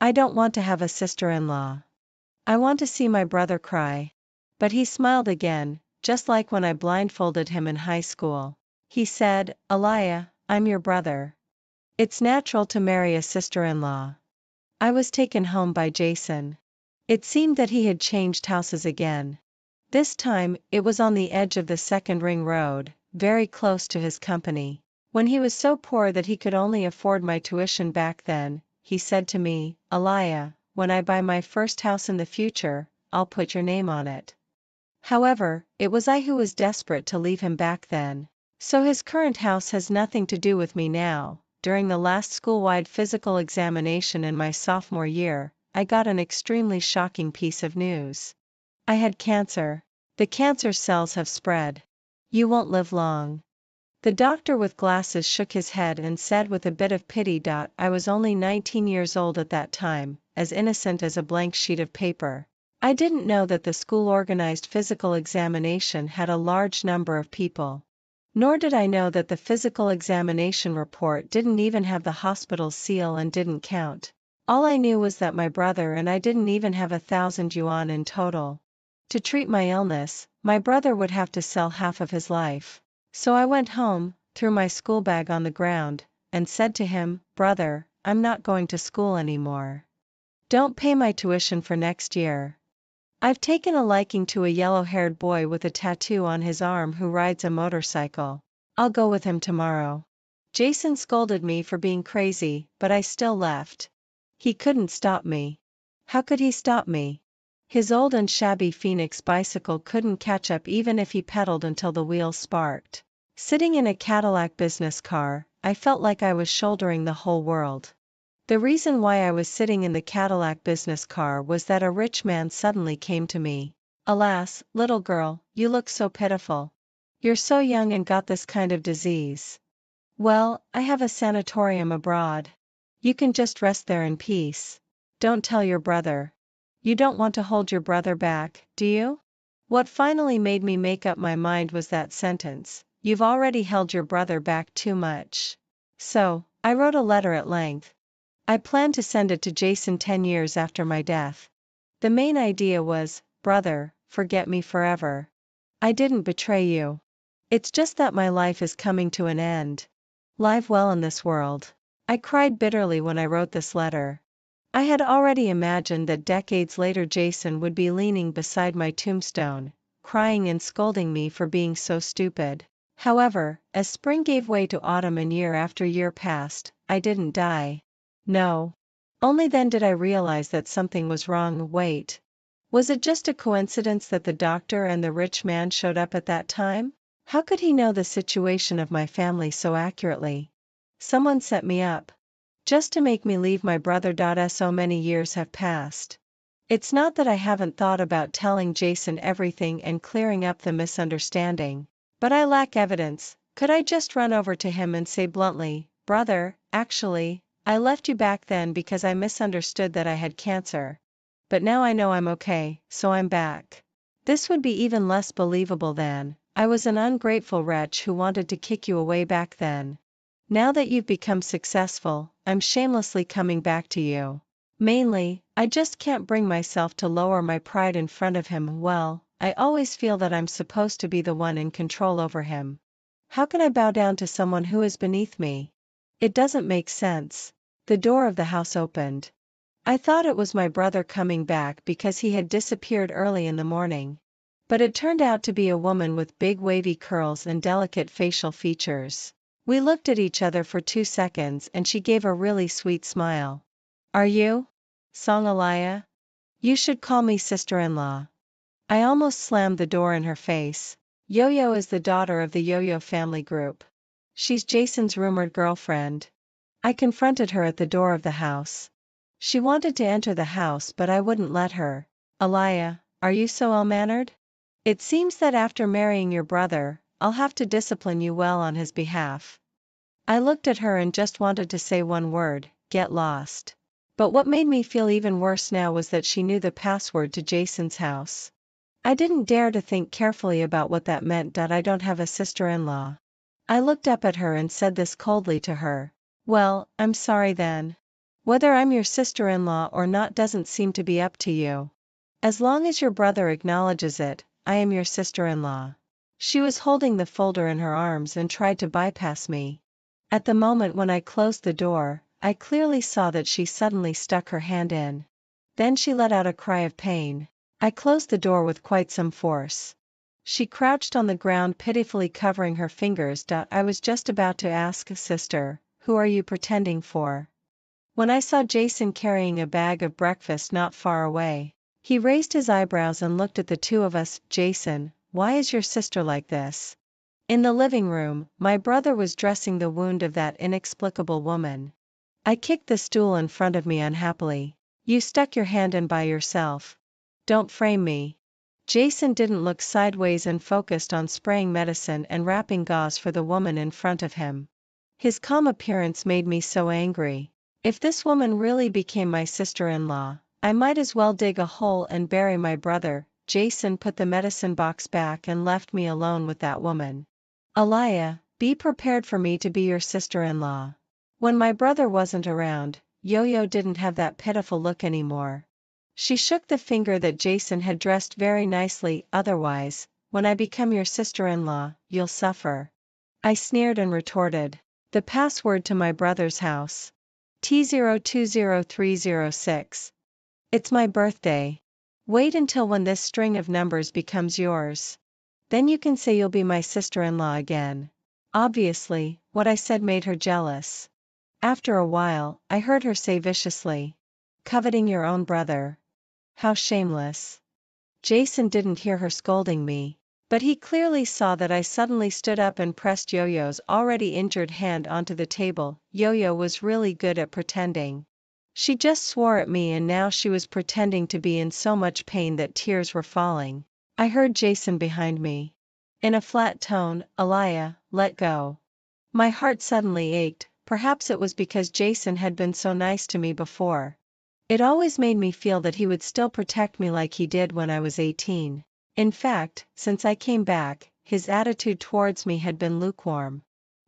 [SPEAKER 1] I don't want to have a sister-in-law. I want to see my brother cry. But he smiled again, just like when I blindfolded him in high school. He said, Aliyah, I'm your brother. It's natural to marry a sister-in-law. I was taken home by Jason. It seemed that he had changed houses again. This time, it was on the edge of the second ring road, very close to his company. When he was so poor that he could only afford my tuition back then, he said to me, Aliyah, when I buy my first house in the future, I'll put your name on it. However, it was I who was desperate to leave him back then. So his current house has nothing to do with me now. During the last school-wide physical examination in my sophomore year, I got an extremely shocking piece of news. I had cancer. The cancer cells have spread. You won't live long. The doctor with glasses shook his head and said with a bit of pity, I was only 19 years old at that time, as innocent as a blank sheet of paper. I didn't know that the school-organized physical examination had a large number of people. Nor did I know that the physical examination report didn't even have the hospital's seal and didn't count. All I knew was that my brother and I didn't even have 1,000 yuan in total. To treat my illness, my brother would have to sell half of his life. So I went home, threw my school bag on the ground, and said to him, Brother, I'm not going to school anymore. Don't pay my tuition for next year. I've taken a liking to a yellow-haired boy with a tattoo on his arm who rides a motorcycle. I'll go with him tomorrow. Jason scolded me for being crazy, but I still left. He couldn't stop me. How could he stop me? His old and shabby Phoenix bicycle couldn't catch up even if he pedaled until the wheels sparked. Sitting in a Cadillac business car, I felt like I was shouldering the whole world. The reason why I was sitting in the Cadillac business car was that a rich man suddenly came to me. Alas, little girl, you look so pitiful. You're so young and got this kind of disease. Well, I have a sanatorium abroad. You can just rest there in peace. Don't tell your brother. You don't want to hold your brother back, do you? What finally made me make up my mind was that sentence, you've already held your brother back too much. So, I wrote a letter at length. I planned to send it to Jason 10 years after my death. The main idea was, brother, forget me forever. I didn't betray you. It's just that my life is coming to an end. Live well in this world. I cried bitterly when I wrote this letter. I had already imagined that decades later Jason would be leaning beside my tombstone, crying and scolding me for being so stupid. However, as spring gave way to autumn and year after year passed, I didn't die. No. Only then did I realize that something was wrong. Wait. Was it just a coincidence that the doctor and the rich man showed up at that time? How could he know the situation of my family so accurately? Someone set me up. Just to make me leave my brother. So many years have passed. It's not that I haven't thought about telling Jason everything and clearing up the misunderstanding, but I lack evidence. Could I just run over to him and say bluntly, brother, actually, I left you back then because I misunderstood that I had cancer. But now I know I'm okay, so I'm back. This would be even less believable than, I was an ungrateful wretch who wanted to kick you away back then. Now that you've become successful, I'm shamelessly coming back to you. Mainly, I just can't bring myself to lower my pride in front of him. Well, I always feel that I'm supposed to be the one in control over him. How can I bow down to someone who is beneath me? It doesn't make sense. The door of the house opened. I thought it was my brother coming back because he had disappeared early in the morning. But it turned out to be a woman with big wavy curls and delicate facial features. We looked at each other for 2 seconds and she gave a really sweet smile. Are you? Sang Alaya? You should call me sister-in-law. I almost slammed the door in her face. Yo-Yo is the daughter of the Yo-Yo family group. She's Jason's rumored girlfriend. I confronted her at the door of the house. She wanted to enter the house but I wouldn't let her. Alaya, are you so ill-mannered? It seems that after marrying your brother, I'll have to discipline you well on his behalf. I looked at her and just wanted to say one word, get lost. But what made me feel even worse now was that she knew the password to Jason's house. I didn't dare to think carefully about what that meant. I don't have a sister-in-law. I looked up at her and said this coldly to her. Well, I'm sorry then. Whether I'm your sister-in-law or not doesn't seem to be up to you. As long as your brother acknowledges it, I am your sister-in-law. She was holding the folder in her arms and tried to bypass me. At the moment when I closed the door, I clearly saw that she suddenly stuck her hand in. Then she let out a cry of pain. I closed the door with quite some force. She crouched on the ground pitifully covering her fingers. I was just about to ask, sister, who are you pretending for? When I saw Jason carrying a bag of breakfast not far away. He raised his eyebrows and looked at the two of us. Jason, why is your sister like this? In the living room, my brother was dressing the wound of that inexplicable woman. I kicked the stool in front of me unhappily. You stuck your hand in by yourself. Don't frame me. Jason didn't look sideways and focused on spraying medicine and wrapping gauze for the woman in front of him. His calm appearance made me so angry. If this woman really became my sister-in-law, I might as well dig a hole and bury my brother. Jason put the medicine box back and left me alone with that woman. Alaya, be prepared for me to be your sister-in-law. When my brother wasn't around, Yo-Yo didn't have that pitiful look anymore. She shook the finger that Jason had dressed very nicely. Otherwise, when I become your sister-in-law, you'll suffer. I sneered and retorted. The password to my brother's house. T020306. It's my birthday. Wait until when this string of numbers becomes yours. Then you can say you'll be my sister-in-law again. Obviously, what I said made her jealous. After a while, I heard her say viciously, Coveting your own brother. How shameless. Jason didn't hear her scolding me, but he clearly saw that I suddenly stood up and pressed Yo-Yo's already injured hand onto the table. Yo-Yo was really good at pretending. She just swore at me and now she was pretending to be in so much pain that tears were falling. I heard Jason behind me. In a flat tone, Aliyah, let go. My heart suddenly ached, perhaps it was because Jason had been so nice to me before. It always made me feel that he would still protect me like he did when I was 18. In fact, since I came back, his attitude towards me had been lukewarm.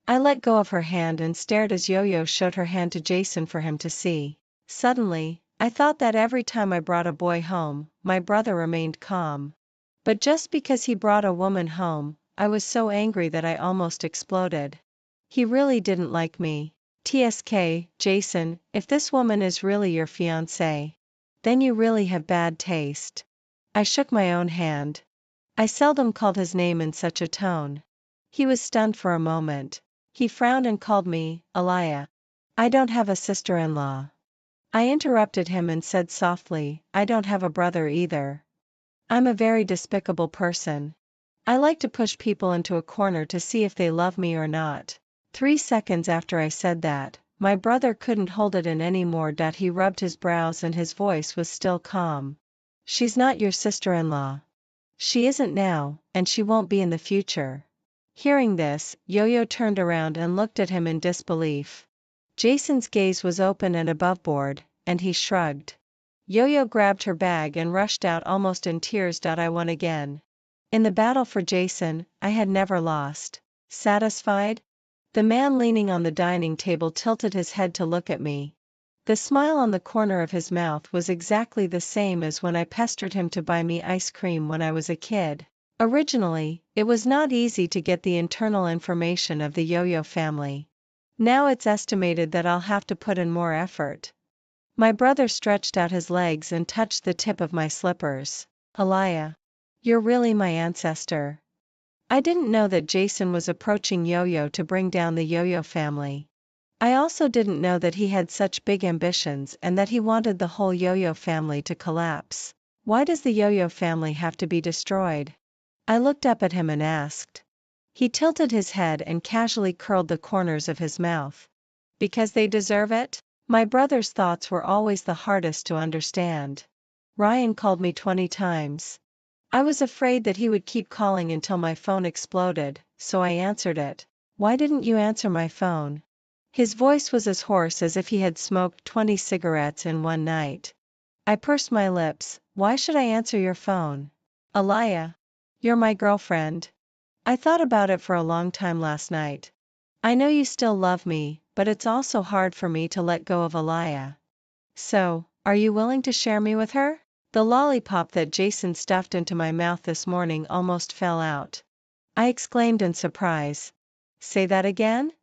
[SPEAKER 1] I let go of her hand and stared as Yo-Yo showed her hand to Jason for him to see. Suddenly, I thought that every time I brought a boy home, my brother remained calm. But just because he brought a woman home, I was so angry that I almost exploded. He really didn't like me. TSK, Jason, if this woman is really your fiancée, then you really have bad taste. I shook my own hand. I seldom called his name in such a tone. He was stunned for a moment. He frowned and called me, Aliyah. I don't have a sister-in-law. I interrupted him and said softly, I don't have a brother either. I'm a very despicable person. I like to push people into a corner to see if they love me or not. 3 seconds after I said that, my brother couldn't hold it in anymore. He rubbed his brows and his voice was still calm. She's not your sister-in-law. She isn't now, and she won't be in the future. Hearing this, Yo-Yo turned around and looked at him in disbelief. Jason's gaze was open and aboveboard, and he shrugged. Yo-Yo grabbed her bag and rushed out almost in tears. I won again. In the battle for Jason, I had never lost. Satisfied? The man leaning on the dining table tilted his head to look at me. The smile on the corner of his mouth was exactly the same as when I pestered him to buy me ice cream when I was a kid. Originally, it was not easy to get the internal information of the Yo-Yo family. Now it's estimated that I'll have to put in more effort. My brother stretched out his legs and touched the tip of my slippers. Aliyah. You're really my ancestor. I didn't know that Jason was approaching Yo-Yo to bring down the Yo-Yo family. I also didn't know that he had such big ambitions and that he wanted the whole Yo-Yo family to collapse. Why does the Yo-Yo family have to be destroyed? I looked up at him and asked. He tilted his head and casually curled the corners of his mouth. Because they deserve it? My brother's thoughts were always the hardest to understand. Ryan called me 20 times. I was afraid that he would keep calling until my phone exploded, so I answered it. Why didn't you answer my phone? His voice was as hoarse as if he had smoked 20 cigarettes in one night. I pursed my lips. Why should I answer your phone? Aliyah. You're my girlfriend. I thought about it for a long time last night. I know you still love me, but it's also hard for me to let go of Aliyah. So, are you willing to share me with her? The lollipop that Jason stuffed into my mouth this morning almost fell out. I exclaimed in surprise. Say that again?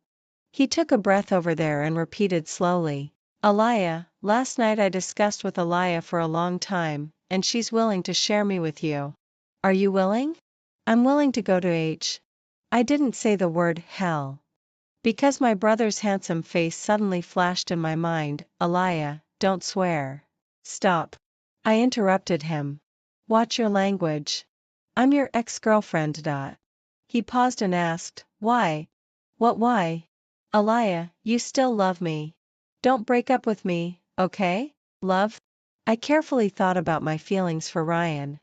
[SPEAKER 1] He took a breath over there and repeated slowly. Aliyah, last night I discussed with Aliyah for a long time, and she's willing to share me with you. Are you willing? I'm willing to go to H. I didn't say the word hell. Because my brother's handsome face suddenly flashed in my mind. Aliyah, don't swear. Stop. I interrupted him. Watch your language. I'm your ex-girlfriend. He paused and asked, why? What why? Aliyah, you still love me. Don't break up with me, okay? Love? I carefully thought about my feelings for Ryan.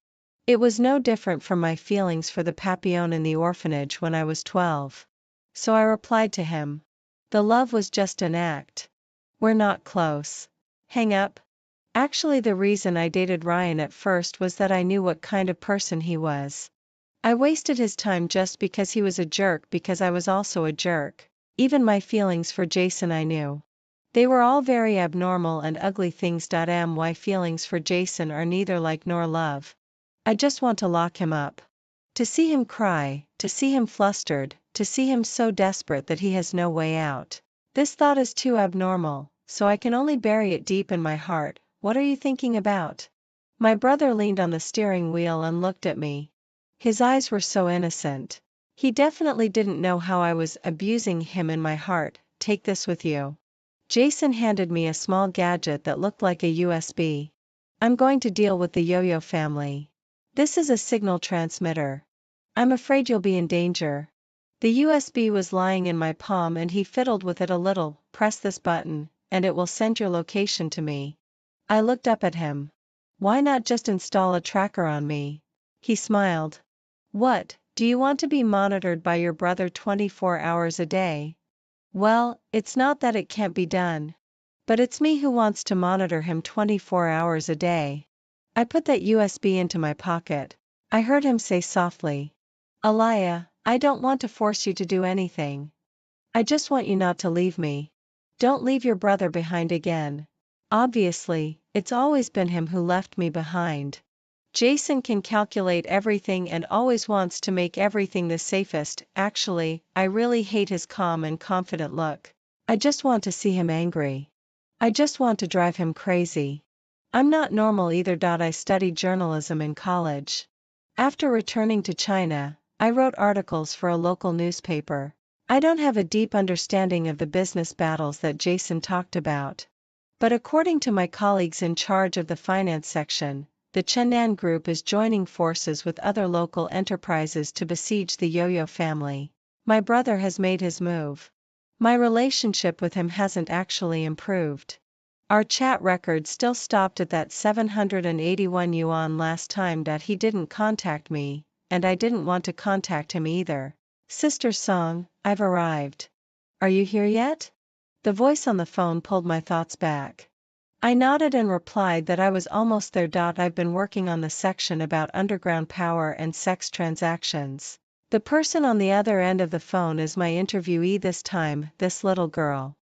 [SPEAKER 1] It was no different from my feelings for the Papillon in the orphanage when I was 12. So I replied to him. The love was just an act. We're not close. Hang up? Actually, the reason I dated Ryan at first was that I knew what kind of person he was. I wasted his time just because he was a jerk because I was also a jerk. Even my feelings for Jason I knew. They were all very abnormal and ugly things. My feelings for Jason are neither like nor love. I just want to lock him up. To see him cry, to see him flustered, to see him so desperate that he has no way out. This thought is too abnormal, so I can only bury it deep in my heart. What are you thinking about? My brother leaned on the steering wheel and looked at me. His eyes were so innocent. He definitely didn't know how I was abusing him in my heart. Take this with you. Jason handed me a small gadget that looked like a USB. I'm going to deal with the Yo-Yo family. This is a signal transmitter. I'm afraid you'll be in danger. The USB was lying in my palm and he fiddled with it a little. Press this button, and it will send your location to me. I looked up at him. Why not just install a tracker on me? He smiled. What, do you want to be monitored by your brother 24 hours a day? Well, it's not that it can't be done. But it's me who wants to monitor him 24 hours a day. I put that USB into my pocket. I heard him say softly, Alaya, I don't want to force you to do anything. I just want you not to leave me. Don't leave your brother behind again. Obviously, it's always been him who left me behind. Jason can calculate everything and always wants to make everything the safest. Actually, I really hate his calm and confident look. I just want to see him angry. I just want to drive him crazy. I'm not normal either. I studied journalism in college. After returning to China, I wrote articles for a local newspaper. I don't have a deep understanding of the business battles that Jason talked about. But according to my colleagues in charge of the finance section, the Chenan Group is joining forces with other local enterprises to besiege the Yo-Yo family. My brother has made his move. My relationship with him hasn't actually improved. Our chat record still stopped at that 781 yuan last time that he didn't contact me, and I didn't want to contact him either. Sister Song, I've arrived. Are you here yet? The voice on the phone pulled my thoughts back. I nodded and replied that I was almost there. I've been working on the section about underground power and sex transactions. The person on the other end of the phone is my interviewee this time, this little girl.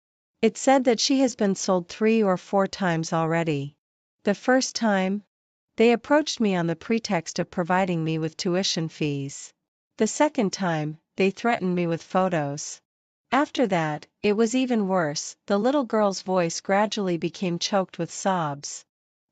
[SPEAKER 1] It said that she has been sold 3 or 4 times already. The first time? They approached me on the pretext of providing me with tuition fees. The second time, they threatened me with photos. After that, it was even worse. The little girl's voice gradually became choked with sobs.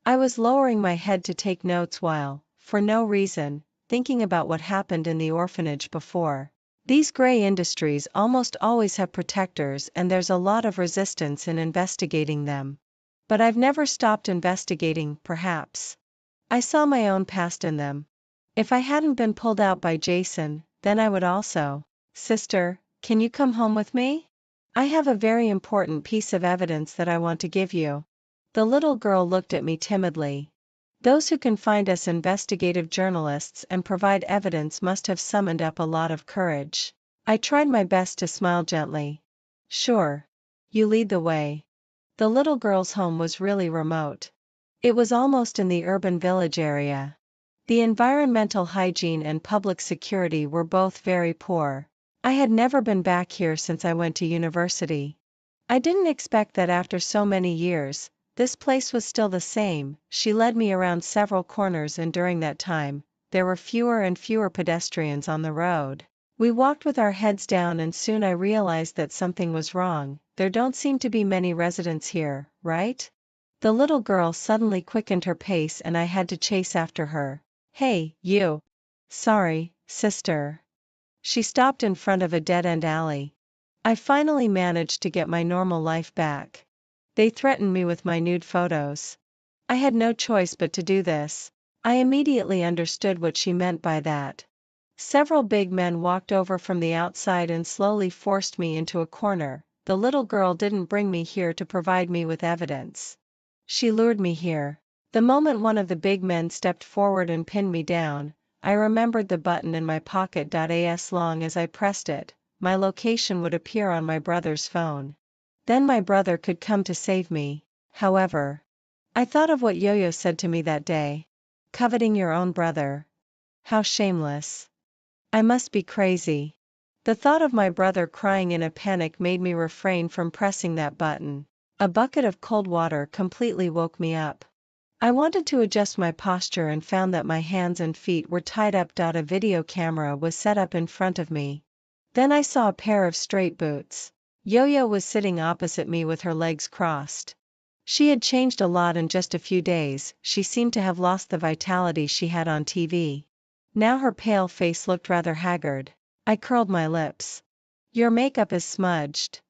[SPEAKER 1] I was lowering my head to take notes while, for no reason, thinking about what happened in the orphanage before. These gray industries almost always have protectors and there's a lot of resistance in investigating them. But I've never stopped investigating, perhaps. I saw my own past in them. If I hadn't been pulled out by Jason, then I would also. Sister, can you come home with me? I have a very important piece of evidence that I want to give you. The little girl looked at me timidly. Those who can find us investigative journalists and provide evidence must have summoned up a lot of courage. I tried my best to smile gently. Sure. You lead the way. The little girl's home was really remote. It was almost in the urban village area. The environmental hygiene and public security were both very poor. I had never been back here since I went to university. I didn't expect that after so many years, this place was still the same. She led me around several corners and during that time, there were fewer and fewer pedestrians on the road. We walked with our heads down and soon I realized that something was wrong. There don't seem to be many residents here, right? The little girl suddenly quickened her pace and I had to chase after her. Hey, you! Sorry, sister. She stopped in front of a dead-end alley. I finally managed to get my normal life back. They threatened me with my nude photos. I had no choice but to do this. I immediately understood what she meant by that. Several big men walked over from the outside and slowly forced me into a corner. The little girl didn't bring me here to provide me with evidence. She lured me here. The moment one of the big men stepped forward and pinned me down, I remembered the button in my pocket. As long as I pressed it, my location would appear on my brother's phone. Then my brother could come to save me. However, I thought of what Yo-Yo said to me that day. Coveting your own brother. How shameless. I must be crazy. The thought of my brother crying in a panic made me refrain from pressing that button. A bucket of cold water completely woke me up. I wanted to adjust my posture and found that my hands and feet were tied up. A video camera was set up in front of me. Then I saw a pair of straight boots. Yo-Yo was sitting opposite me with her legs crossed. She had changed a lot in just a few days. She seemed to have lost the vitality she had on TV. Now her pale face looked rather haggard. I curled my lips. Your makeup is smudged.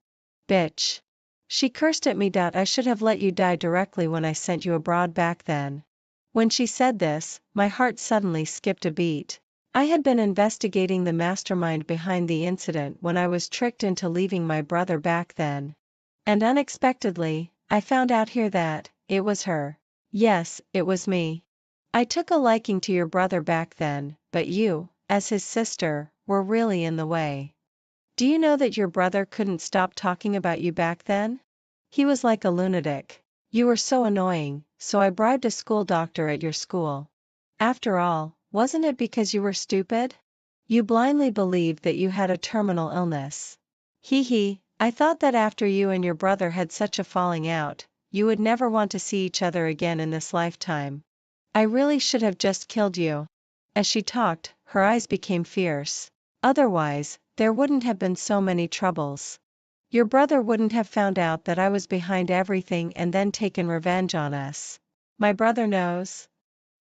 [SPEAKER 1] Bitch. She cursed at me. I should have let you die directly when I sent you abroad back then. When she said this, my heart suddenly skipped a beat. I had been investigating the mastermind behind the incident when I was tricked into leaving my brother back then. And unexpectedly, I found out here that it was her. Yes, it was me. I took a liking to your brother back then, but you, as his sister, were really in the way. Do you know that your brother couldn't stop talking about you back then? He was like a lunatic. You were so annoying, so I bribed a school doctor at your school. After all, wasn't it because you were stupid? You blindly believed that you had a terminal illness. Hee, I thought that after you and your brother had such a falling out, you would never want to see each other again in this lifetime. I really should have just killed you. As she talked, her eyes became fierce. Otherwise, there wouldn't have been so many troubles. Your brother wouldn't have found out that I was behind everything and then taken revenge on us. My brother knows.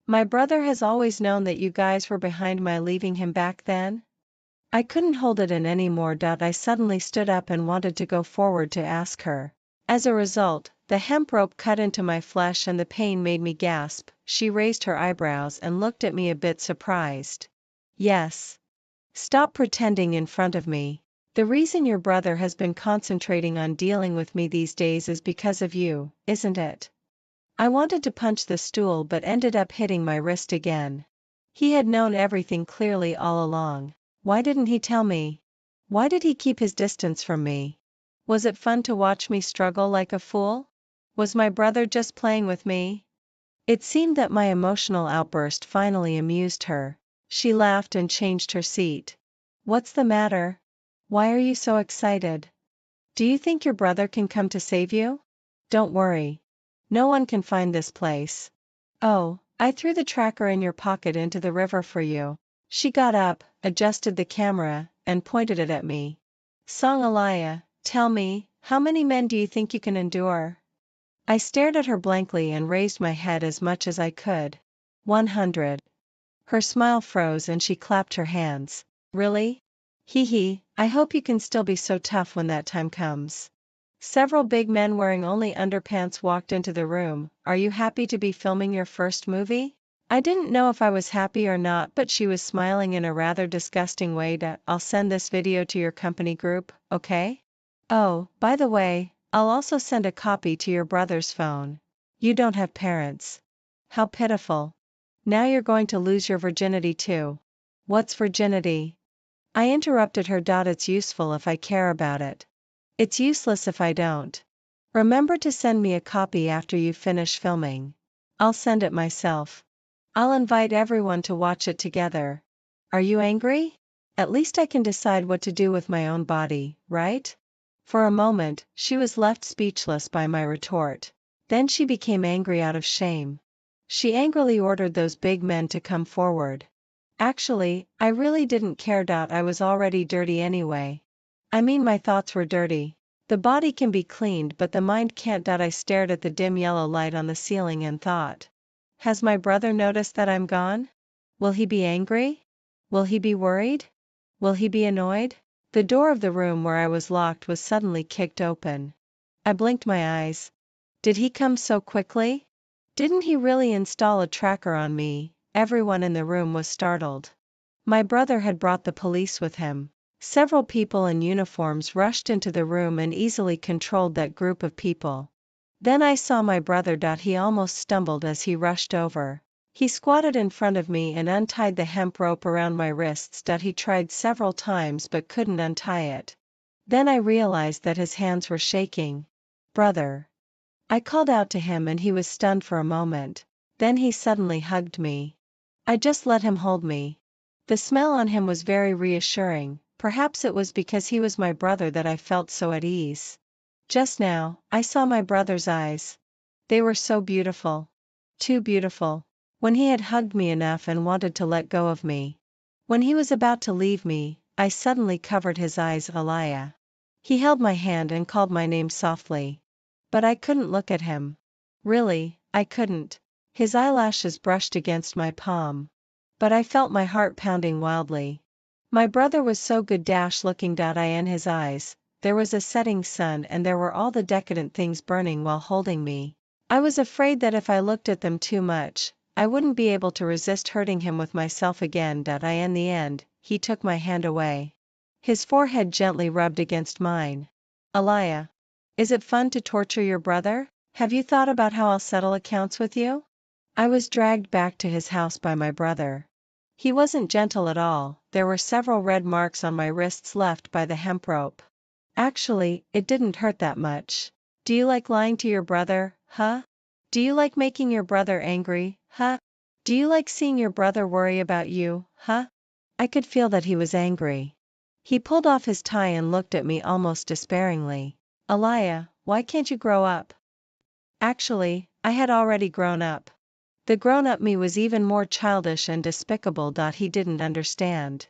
[SPEAKER 1] My brother has always known that you guys were behind my leaving him back then. I couldn't hold it in anymore. I suddenly stood up and wanted to go forward to ask her. As a result, the hemp rope cut into my flesh and the pain made me gasp. She raised her eyebrows and looked at me a bit surprised. Yes. Stop pretending in front of me. The reason your brother has been concentrating on dealing with me these days is because of you, isn't it? I wanted to punch the stool but ended up hitting my wrist again. He had known everything clearly all along. Why didn't he tell me? Why did he keep his distance from me? Was it fun to watch me struggle like a fool? Was my brother just playing with me? It seemed that my emotional outburst finally amused her. She laughed and changed her seat. What's the matter? Why are you so excited? Do you think your brother can come to save you? Don't worry. No one can find this place. Oh, I threw the tracker in your pocket into the river for you. She got up, adjusted the camera, and pointed it at me. Song Alaya, tell me, how many men do you think you can endure? I stared at her blankly and raised my head as much as I could. 100. Her smile froze and she clapped her hands. Really? I hope you can still be so tough when that time comes. Several big men wearing only underpants walked into the room. Are you happy to be filming your first movie? I didn't know if I was happy or not, but she was smiling in a rather disgusting way. I'll send this video to your company group, okay? Oh, by the way, I'll also send a copy to your brother's phone. You don't have parents. How pitiful. Now you're going to lose your virginity too. What's virginity? I interrupted her. It's useful if I care about it. It's useless if I don't. Remember to send me a copy after you finish filming. I'll send it myself. I'll invite everyone to watch it together. Are you angry? At least I can decide what to do with my own body, right? For a moment, she was left speechless by my retort. Then she became angry out of shame. She angrily ordered those big men to come forward. Actually, I really didn't care. I was already dirty anyway. I mean, my thoughts were dirty. The body can be cleaned but the mind can't. I stared at the dim yellow light on the ceiling and thought. Has my brother noticed that I'm gone? Will he be angry? Will he be worried? Will he be annoyed? The door of the room where I was locked was suddenly kicked open. I blinked my eyes. Did he come so quickly? Didn't he really install a tracker on me? Everyone in the room was startled. My brother had brought the police with him. Several people in uniforms rushed into the room and easily controlled that group of people. Then I saw my brother. He almost stumbled as he rushed over. He squatted in front of me and untied the hemp rope around my wrists. He tried several times but couldn't untie it. Then I realized that his hands were shaking. Brother. I called out to him and he was stunned for a moment. Then he suddenly hugged me. I just let him hold me. The smell on him was very reassuring. Perhaps it was because he was my brother that I felt so at ease. Just now, I saw my brother's eyes. They were so beautiful. Too beautiful. When he had hugged me enough and wanted to let go of me. When he was about to leave me, I suddenly covered his eyes. Alaya. He held my hand and called my name softly. But I couldn't look at him. Really, I couldn't. His eyelashes brushed against my palm. But I felt my heart pounding wildly. My brother was so good looking. I in his eyes, there was a setting sun and there were all the decadent things burning while holding me. I was afraid that if I looked at them too much, I wouldn't be able to resist hurting him with myself again. In the end, he took my hand away. His forehead gently rubbed against mine. Aliyah, is it fun to torture your brother? Have you thought about how I'll settle accounts with you? I was dragged back to his house by my brother. He wasn't gentle at all. There were several red marks on my wrists left by the hemp rope. Actually, it didn't hurt that much. Do you like lying to your brother, huh? Do you like making your brother angry, huh? Do you like seeing your brother worry about you, huh? I could feel that he was angry. He pulled off his tie and looked at me almost despairingly. Aliyah, why can't you grow up? Actually, I had already grown up. The grown-up me was even more childish and despicable. He didn't understand.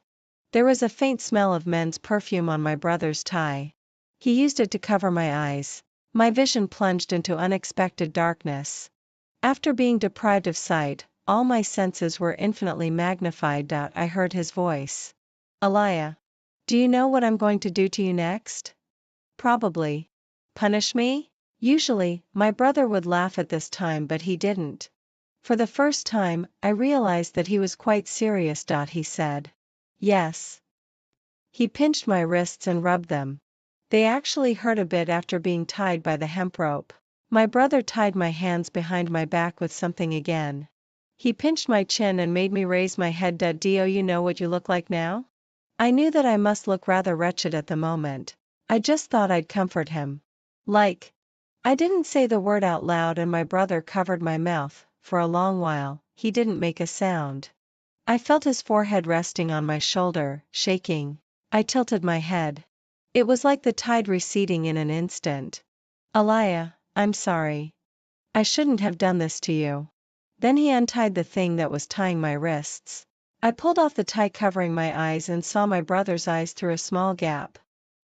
[SPEAKER 1] There was a faint smell of men's perfume on my brother's tie. He used it to cover my eyes. My vision plunged into unexpected darkness. After being deprived of sight, all my senses were infinitely magnified. I heard his voice. Aliyah, do you know what I'm going to do to you next? Probably. Punish me? Usually, my brother would laugh at this time, but he didn't. For the first time, I realized that he was quite serious. He said. Yes. He pinched my wrists and rubbed them. They actually hurt a bit after being tied by the hemp rope. My brother tied my hands behind my back with something again. He pinched my chin and made me raise my head. Do you know what you look like now? I knew that I must look rather wretched at the moment. I just thought I'd comfort him. Like. I didn't say the word out loud and my brother covered my mouth. For a long while, he didn't make a sound. I felt his forehead resting on my shoulder, shaking. I tilted my head. It was like the tide receding in an instant. Aliyah, I'm sorry. I shouldn't have done this to you. Then he untied the thing that was tying my wrists. I pulled off the tie covering my eyes and saw my brother's eyes through a small gap.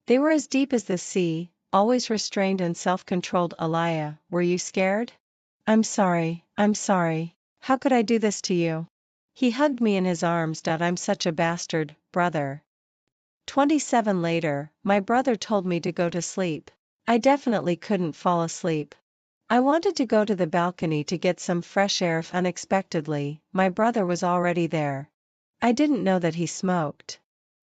[SPEAKER 1] They were as deep as the sea, always restrained and self-controlled. Aliyah, were you scared? I'm sorry. How could I do this to you? He hugged me in his arms. I'm such a bastard, brother. 27 later, my brother told me to go to sleep. I definitely couldn't fall asleep. I wanted to go to the balcony to get some fresh air. Unexpectedly, my brother was already there. I didn't know that he smoked.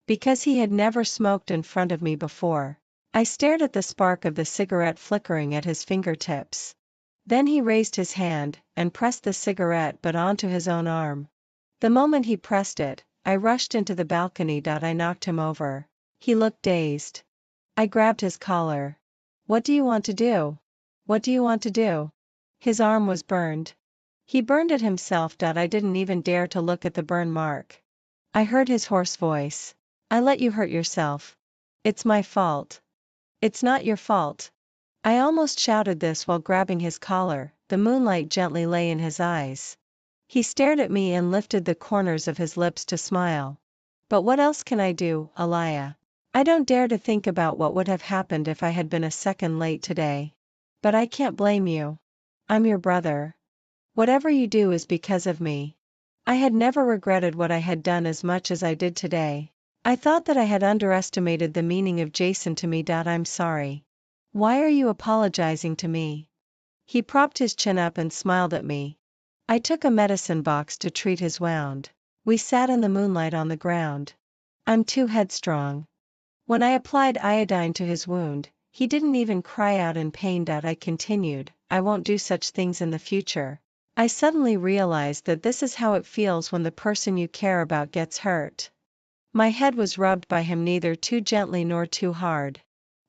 [SPEAKER 1] Because he had never smoked in front of me before. I stared at the spark of the cigarette flickering at his fingertips. Then he raised his hand, and pressed the cigarette butt onto his own arm. The moment he pressed it, I rushed into the balcony. I knocked him over. He looked dazed. I grabbed his collar. What do you want to do? What do you want to do? His arm was burned. He burned it himself. I didn't even dare to look at the burn mark. I heard his hoarse voice. I let you hurt yourself. It's my fault. It's not your fault. I almost shouted this while grabbing his collar. The moonlight gently lay in his eyes. He stared at me and lifted the corners of his lips to smile. But what else can I do, Aliyah? I don't dare to think about what would have happened if I had been a second late today. But I can't blame you. I'm your brother. Whatever you do is because of me. I had never regretted what I had done as much as I did today. I thought that I had underestimated the meaning of Jason to me. I'm sorry. Why are you apologizing to me? He propped his chin up and smiled at me. I took a medicine box to treat his wound. We sat in the moonlight on the ground. I'm too headstrong. When I applied iodine to his wound, he didn't even cry out in pain. I continued, I won't do such things in the future. I suddenly realized that this is how it feels when the person you care about gets hurt. My head was rubbed by him neither too gently nor too hard.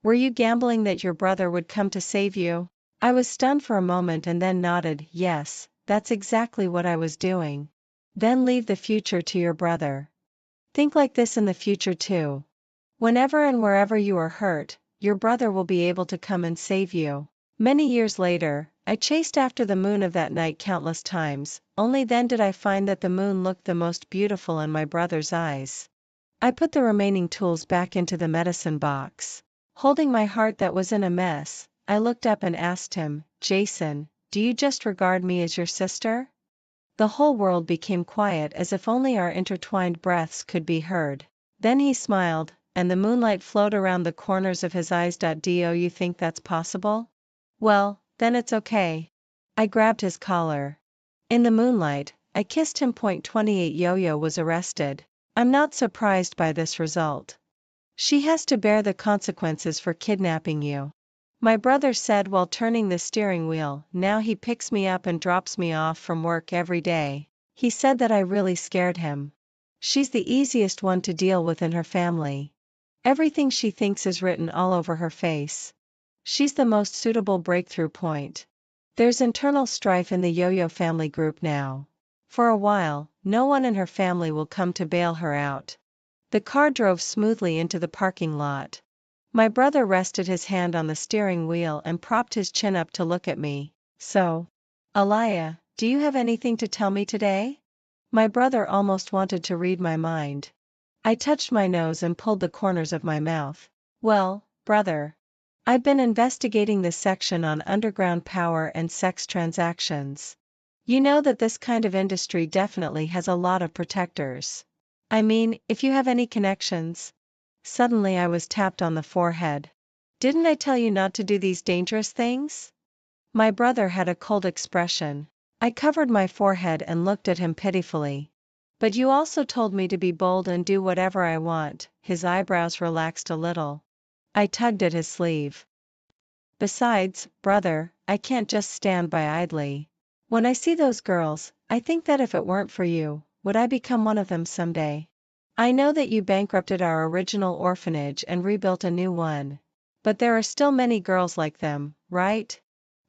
[SPEAKER 1] Were you gambling that your brother would come to save you? I was stunned for a moment and then nodded, yes, that's exactly what I was doing. Then leave the future to your brother. Think like this in the future too. Whenever and wherever you are hurt, your brother will be able to come and save you. Many years later, I chased after the moon of that night countless times, only then did I find that the moon looked the most beautiful in my brother's eyes. I put the remaining tools back into the medicine box. Holding my heart that was in a mess, I looked up and asked him, Jason, do you just regard me as your sister? The whole world became quiet as if only our intertwined breaths could be heard. Then he smiled, and the moonlight flowed around the corners of his eyes. Do you think that's possible? Well, then it's okay. I grabbed his collar. In the moonlight, I kissed him. 28 Yo-Yo was arrested. I'm not surprised by this result. She has to bear the consequences for kidnapping you. My brother said while turning the steering wheel. Now he picks me up and drops me off from work every day. He said that I really scared him. She's the easiest one to deal with in her family. Everything she thinks is written all over her face. She's the most suitable breakthrough point. There's internal strife in the Yo-Yo family group now. For a while, no one in her family will come to bail her out. The car drove smoothly into the parking lot. My brother rested his hand on the steering wheel and propped his chin up to look at me. So, Aliyah, do you have anything to tell me today? My brother almost wanted to read my mind. I touched my nose and pulled the corners of my mouth. Well, brother, I've been investigating this section on underground power and sex transactions. You know that this kind of industry definitely has a lot of protectors. I mean, if you have any connections. Suddenly I was tapped on the forehead. Didn't I tell you not to do these dangerous things? My brother had a cold expression. I covered my forehead and looked at him pitifully. But you also told me to be bold and do whatever I want. His eyebrows relaxed a little. I tugged at his sleeve. Besides, brother, I can't just stand by idly. When I see those girls, I think that if it weren't for you, would I become one of them someday? I know that you bankrupted our original orphanage and rebuilt a new one. But there are still many girls like them, right?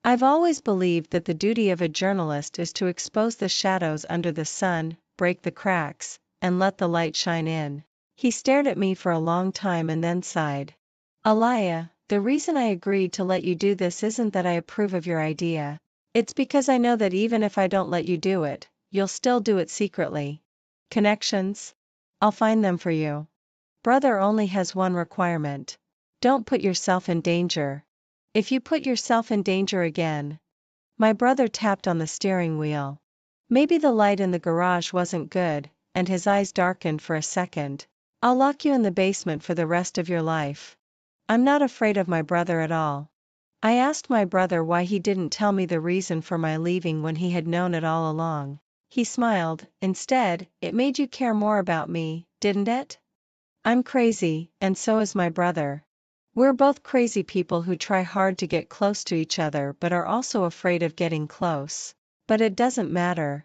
[SPEAKER 1] I've always believed that the duty of a journalist is to expose the shadows under the sun, break the cracks, and let the light shine in. He stared at me for a long time and then sighed. Aliyah, the reason I agreed to let you do this isn't that I approve of your idea. It's because I know that even if I don't let you do it, you'll still do it secretly. Connections? I'll find them for you. Brother only has one requirement. Don't put yourself in danger. If you put yourself in danger again. My brother tapped on the steering wheel. Maybe the light in the garage wasn't good, and his eyes darkened for a second. I'll lock you in the basement for the rest of your life. I'm not afraid of my brother at all. I asked my brother why he didn't tell me the reason for my leaving when he had known it all along. He smiled. Instead, it made you care more about me, didn't it? I'm crazy, and so is my brother. We're both crazy people who try hard to get close to each other but are also afraid of getting close. But it doesn't matter.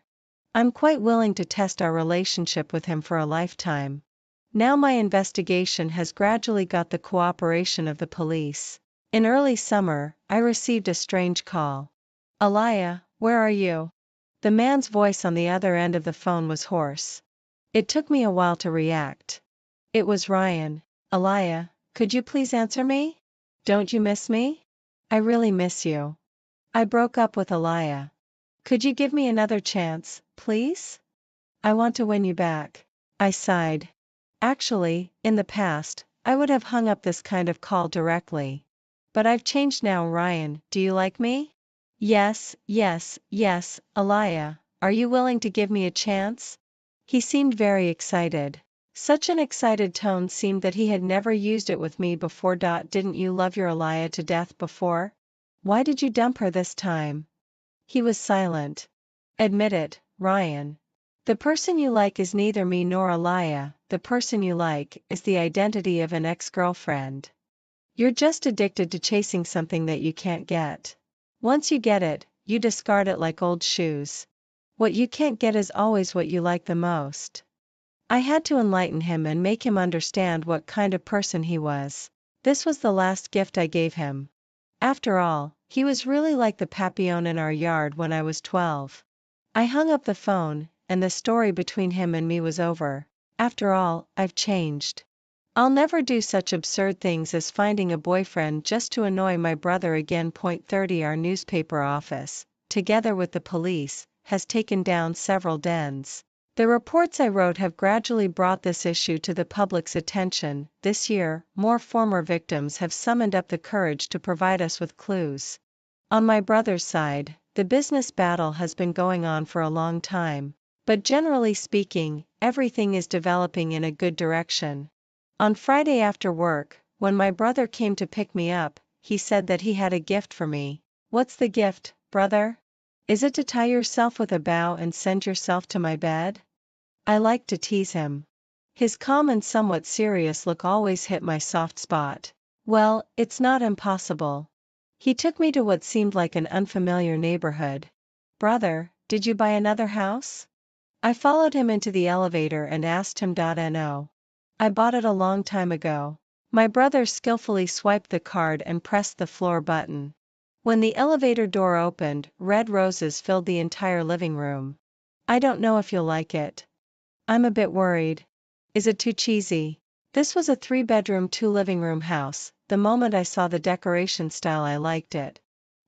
[SPEAKER 1] I'm quite willing to test our relationship with him for a lifetime. Now my investigation has gradually got the cooperation of the police. In early summer, I received a strange call. Aliyah, where are you? The man's voice on the other end of the phone was hoarse. It took me a while to react. It was Ryan. Aliyah, could you please answer me? Don't you miss me? I really miss you. I broke up with Aliyah. Could you give me another chance, please? I want to win you back. I sighed. Actually, in the past, I would have hung up this kind of call directly. But I've changed now. Ryan, do you like me? Yes, yes, yes, Aliyah, are you willing to give me a chance? He seemed very excited. Such an excited tone seemed that he had never used it with me before. Didn't you love your Aliyah to death before? Why did you dump her this time? He was silent. Admit it, Ryan. The person you like is neither me nor Aliyah. The person you like is the identity of an ex-girlfriend. You're just addicted to chasing something that you can't get. Once you get it, you discard it like old shoes. What you can't get is always what you like the most. I had to enlighten him and make him understand what kind of person he was. This was the last gift I gave him. After all, he was really like the Papillon in our yard when I was 12. I hung up the phone, and the story between him and me was over. After all, I've changed. I'll never do such absurd things as finding a boyfriend just to annoy my brother again. 30 Our newspaper office, together with the police, has taken down several dens. The reports I wrote have gradually brought this issue to the public's attention. This year, more former victims have summoned up the courage to provide us with clues. On my brother's side, the business battle has been going on for a long time. But generally speaking, everything is developing in a good direction. On Friday after work, when my brother came to pick me up, he said that he had a gift for me. What's the gift, brother? Is it to tie yourself with a bow and send yourself to my bed? I like to tease him. His calm and somewhat serious look always hit my soft spot. Well, it's not impossible. He took me to what seemed like an unfamiliar neighborhood. Brother, did you buy another house? I followed him into the elevator and asked him. No. I bought it a long time ago. My brother skillfully swiped the card and pressed the floor button. When the elevator door opened, red roses filled the entire living room. I don't know if you'll like it. I'm a bit worried. Is it too cheesy? This was a 3-bedroom, 2-living-room house. The moment I saw the decoration style, I liked it.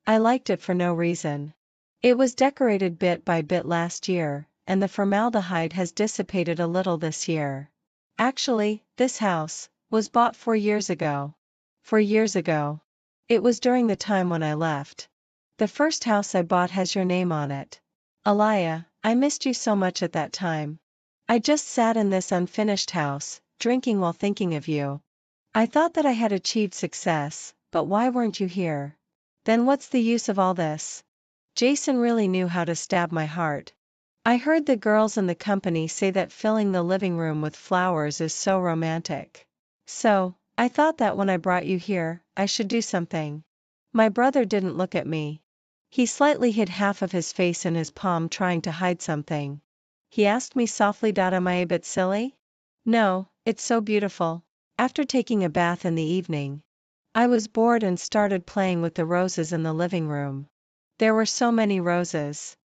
[SPEAKER 1] I liked it for no reason. It was decorated bit by bit last year, and the formaldehyde has dissipated a little this year. Actually, this house was bought 4 years ago. 4 years ago. It was during the time when I left. The first house I bought has your name on it. Aliyah, I missed you so much at that time. I just sat in this unfinished house, drinking while thinking of you. I thought that I had achieved success, but why weren't you here? Then what's the use of all this? Jason really knew how to stab my heart. I heard the girls in the company say that filling the living room with flowers is so romantic. So, I thought that when I brought you here, I should do something. My brother didn't look at me. He slightly hid half of his face in his palm, trying to hide something. He asked me softly. Am I a bit silly? No, it's so beautiful. After taking a bath in the evening, I was bored and started playing with the roses in the living room. There were so many roses.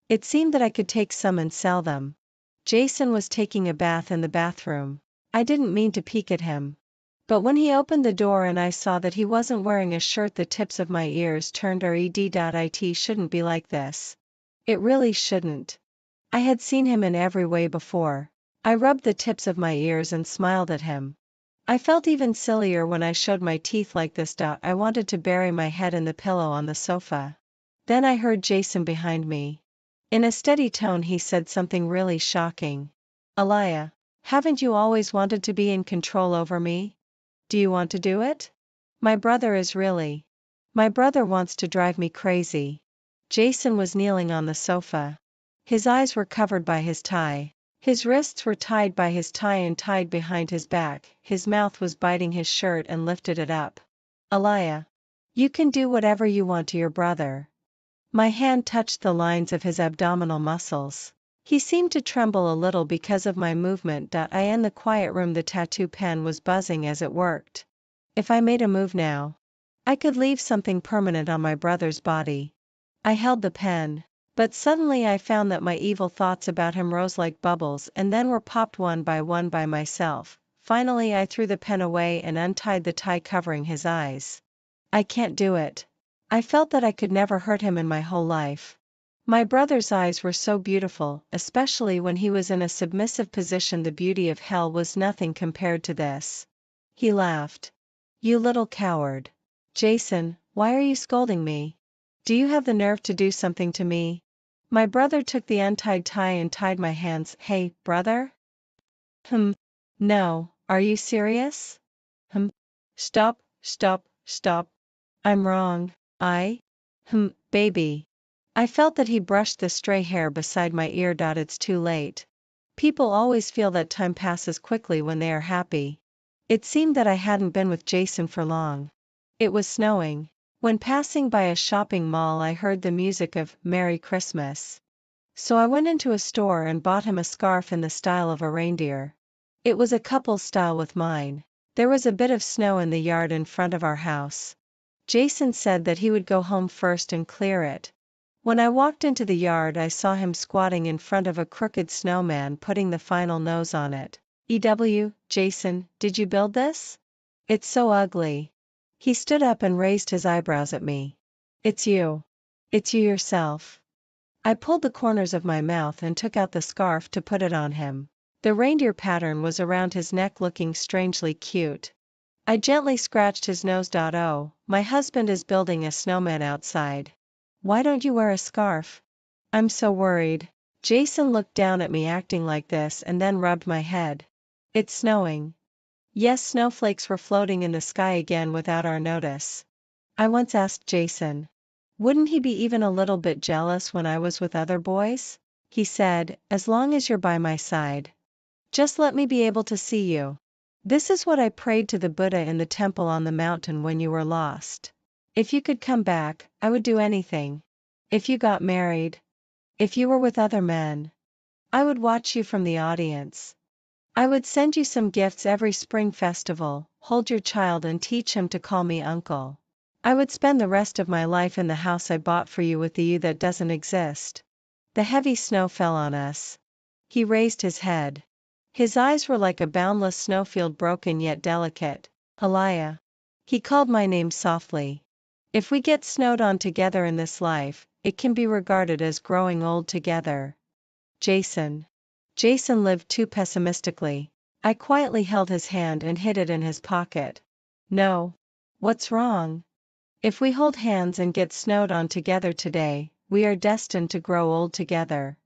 [SPEAKER 1] It seemed that I could take some and sell them. Jason was taking a bath in the bathroom. I didn't mean to peek at him. But when he opened the door and I saw that he wasn't wearing a shirt, the tips of my ears turned red. It shouldn't be like this. It really shouldn't. I had seen him in every way before. I rubbed the tips of my ears and smiled at him. I felt even sillier when I showed my teeth like this. I wanted to bury my head in the pillow on the sofa. Then I heard Jason behind me. In a steady tone he said something really shocking. Aliyah, haven't you always wanted to be in control over me? Do you want to do it? My brother wants to drive me crazy. Jason was kneeling on the sofa. His eyes were covered by his tie. His wrists were tied by his tie and tied behind his back. His mouth was biting his shirt and lifted it up. Aliyah, you can do whatever you want to your brother. My hand touched the lines of his abdominal muscles. He seemed to tremble a little because of my movement. I in the quiet room, the tattoo pen was buzzing as it worked. If I made a move now, I could leave something permanent on my brother's body. I held the pen, but suddenly I found that my evil thoughts about him rose like bubbles and then were popped one by myself. Finally I threw the pen away and untied the tie covering his eyes. I can't do it. I felt that I could never hurt him in my whole life. My brother's eyes were so beautiful, especially when he was in a submissive position. The beauty of hell was nothing compared to this. He laughed. You little coward. Jason, why are you scolding me? Do you have the nerve to do something to me? My brother took the untied tie and tied my hands. Hey, brother? No, are you serious? Stop. I'm wrong. Baby. I felt that he brushed the stray hair beside my ear. It's too late. People always feel that time passes quickly when they are happy. It seemed that I hadn't been with Jason for long. It was snowing. When passing by a shopping mall, I heard the music of Merry Christmas. So I went into a store and bought him a scarf in the style of a reindeer. It was a couple style with mine. There was a bit of snow in the yard in front of our house. Jason said that he would go home first and clear it. When I walked into the yard, I saw him squatting in front of a crooked snowman, putting the final nose on it. Jason, did you build this? It's so ugly. He stood up and raised his eyebrows at me. It's you. It's you yourself. I pulled the corners of my mouth and took out the scarf to put it on him. The reindeer pattern was around his neck, looking strangely cute. I gently scratched his nose. Oh, my husband is building a snowman outside. Why don't you wear a scarf? I'm so worried. Jason looked down at me acting like this and then rubbed my head. It's snowing. Yes, snowflakes were floating in the sky again without our notice. I once asked Jason, wouldn't he be even a little bit jealous when I was with other boys? He said, as long as you're by my side. Just let me be able to see you. This is what I prayed to the Buddha in the temple on the mountain when you were lost. If you could come back, I would do anything. If you got married, if you were with other men, I would watch you from the audience. I would send you some gifts every spring festival, hold your child and teach him to call me uncle. I would spend the rest of my life in the house I bought for you with the you that doesn't exist. The heavy snow fell on us. He raised his head. His eyes were like a boundless snowfield, broken yet delicate. Elia. He called my name softly. If we get snowed on together in this life, it can be regarded as growing old together. Jason. Jason lived too pessimistically. I quietly held his hand and hid it in his pocket. No. What's wrong? If we hold hands and get snowed on together today, we are destined to grow old together.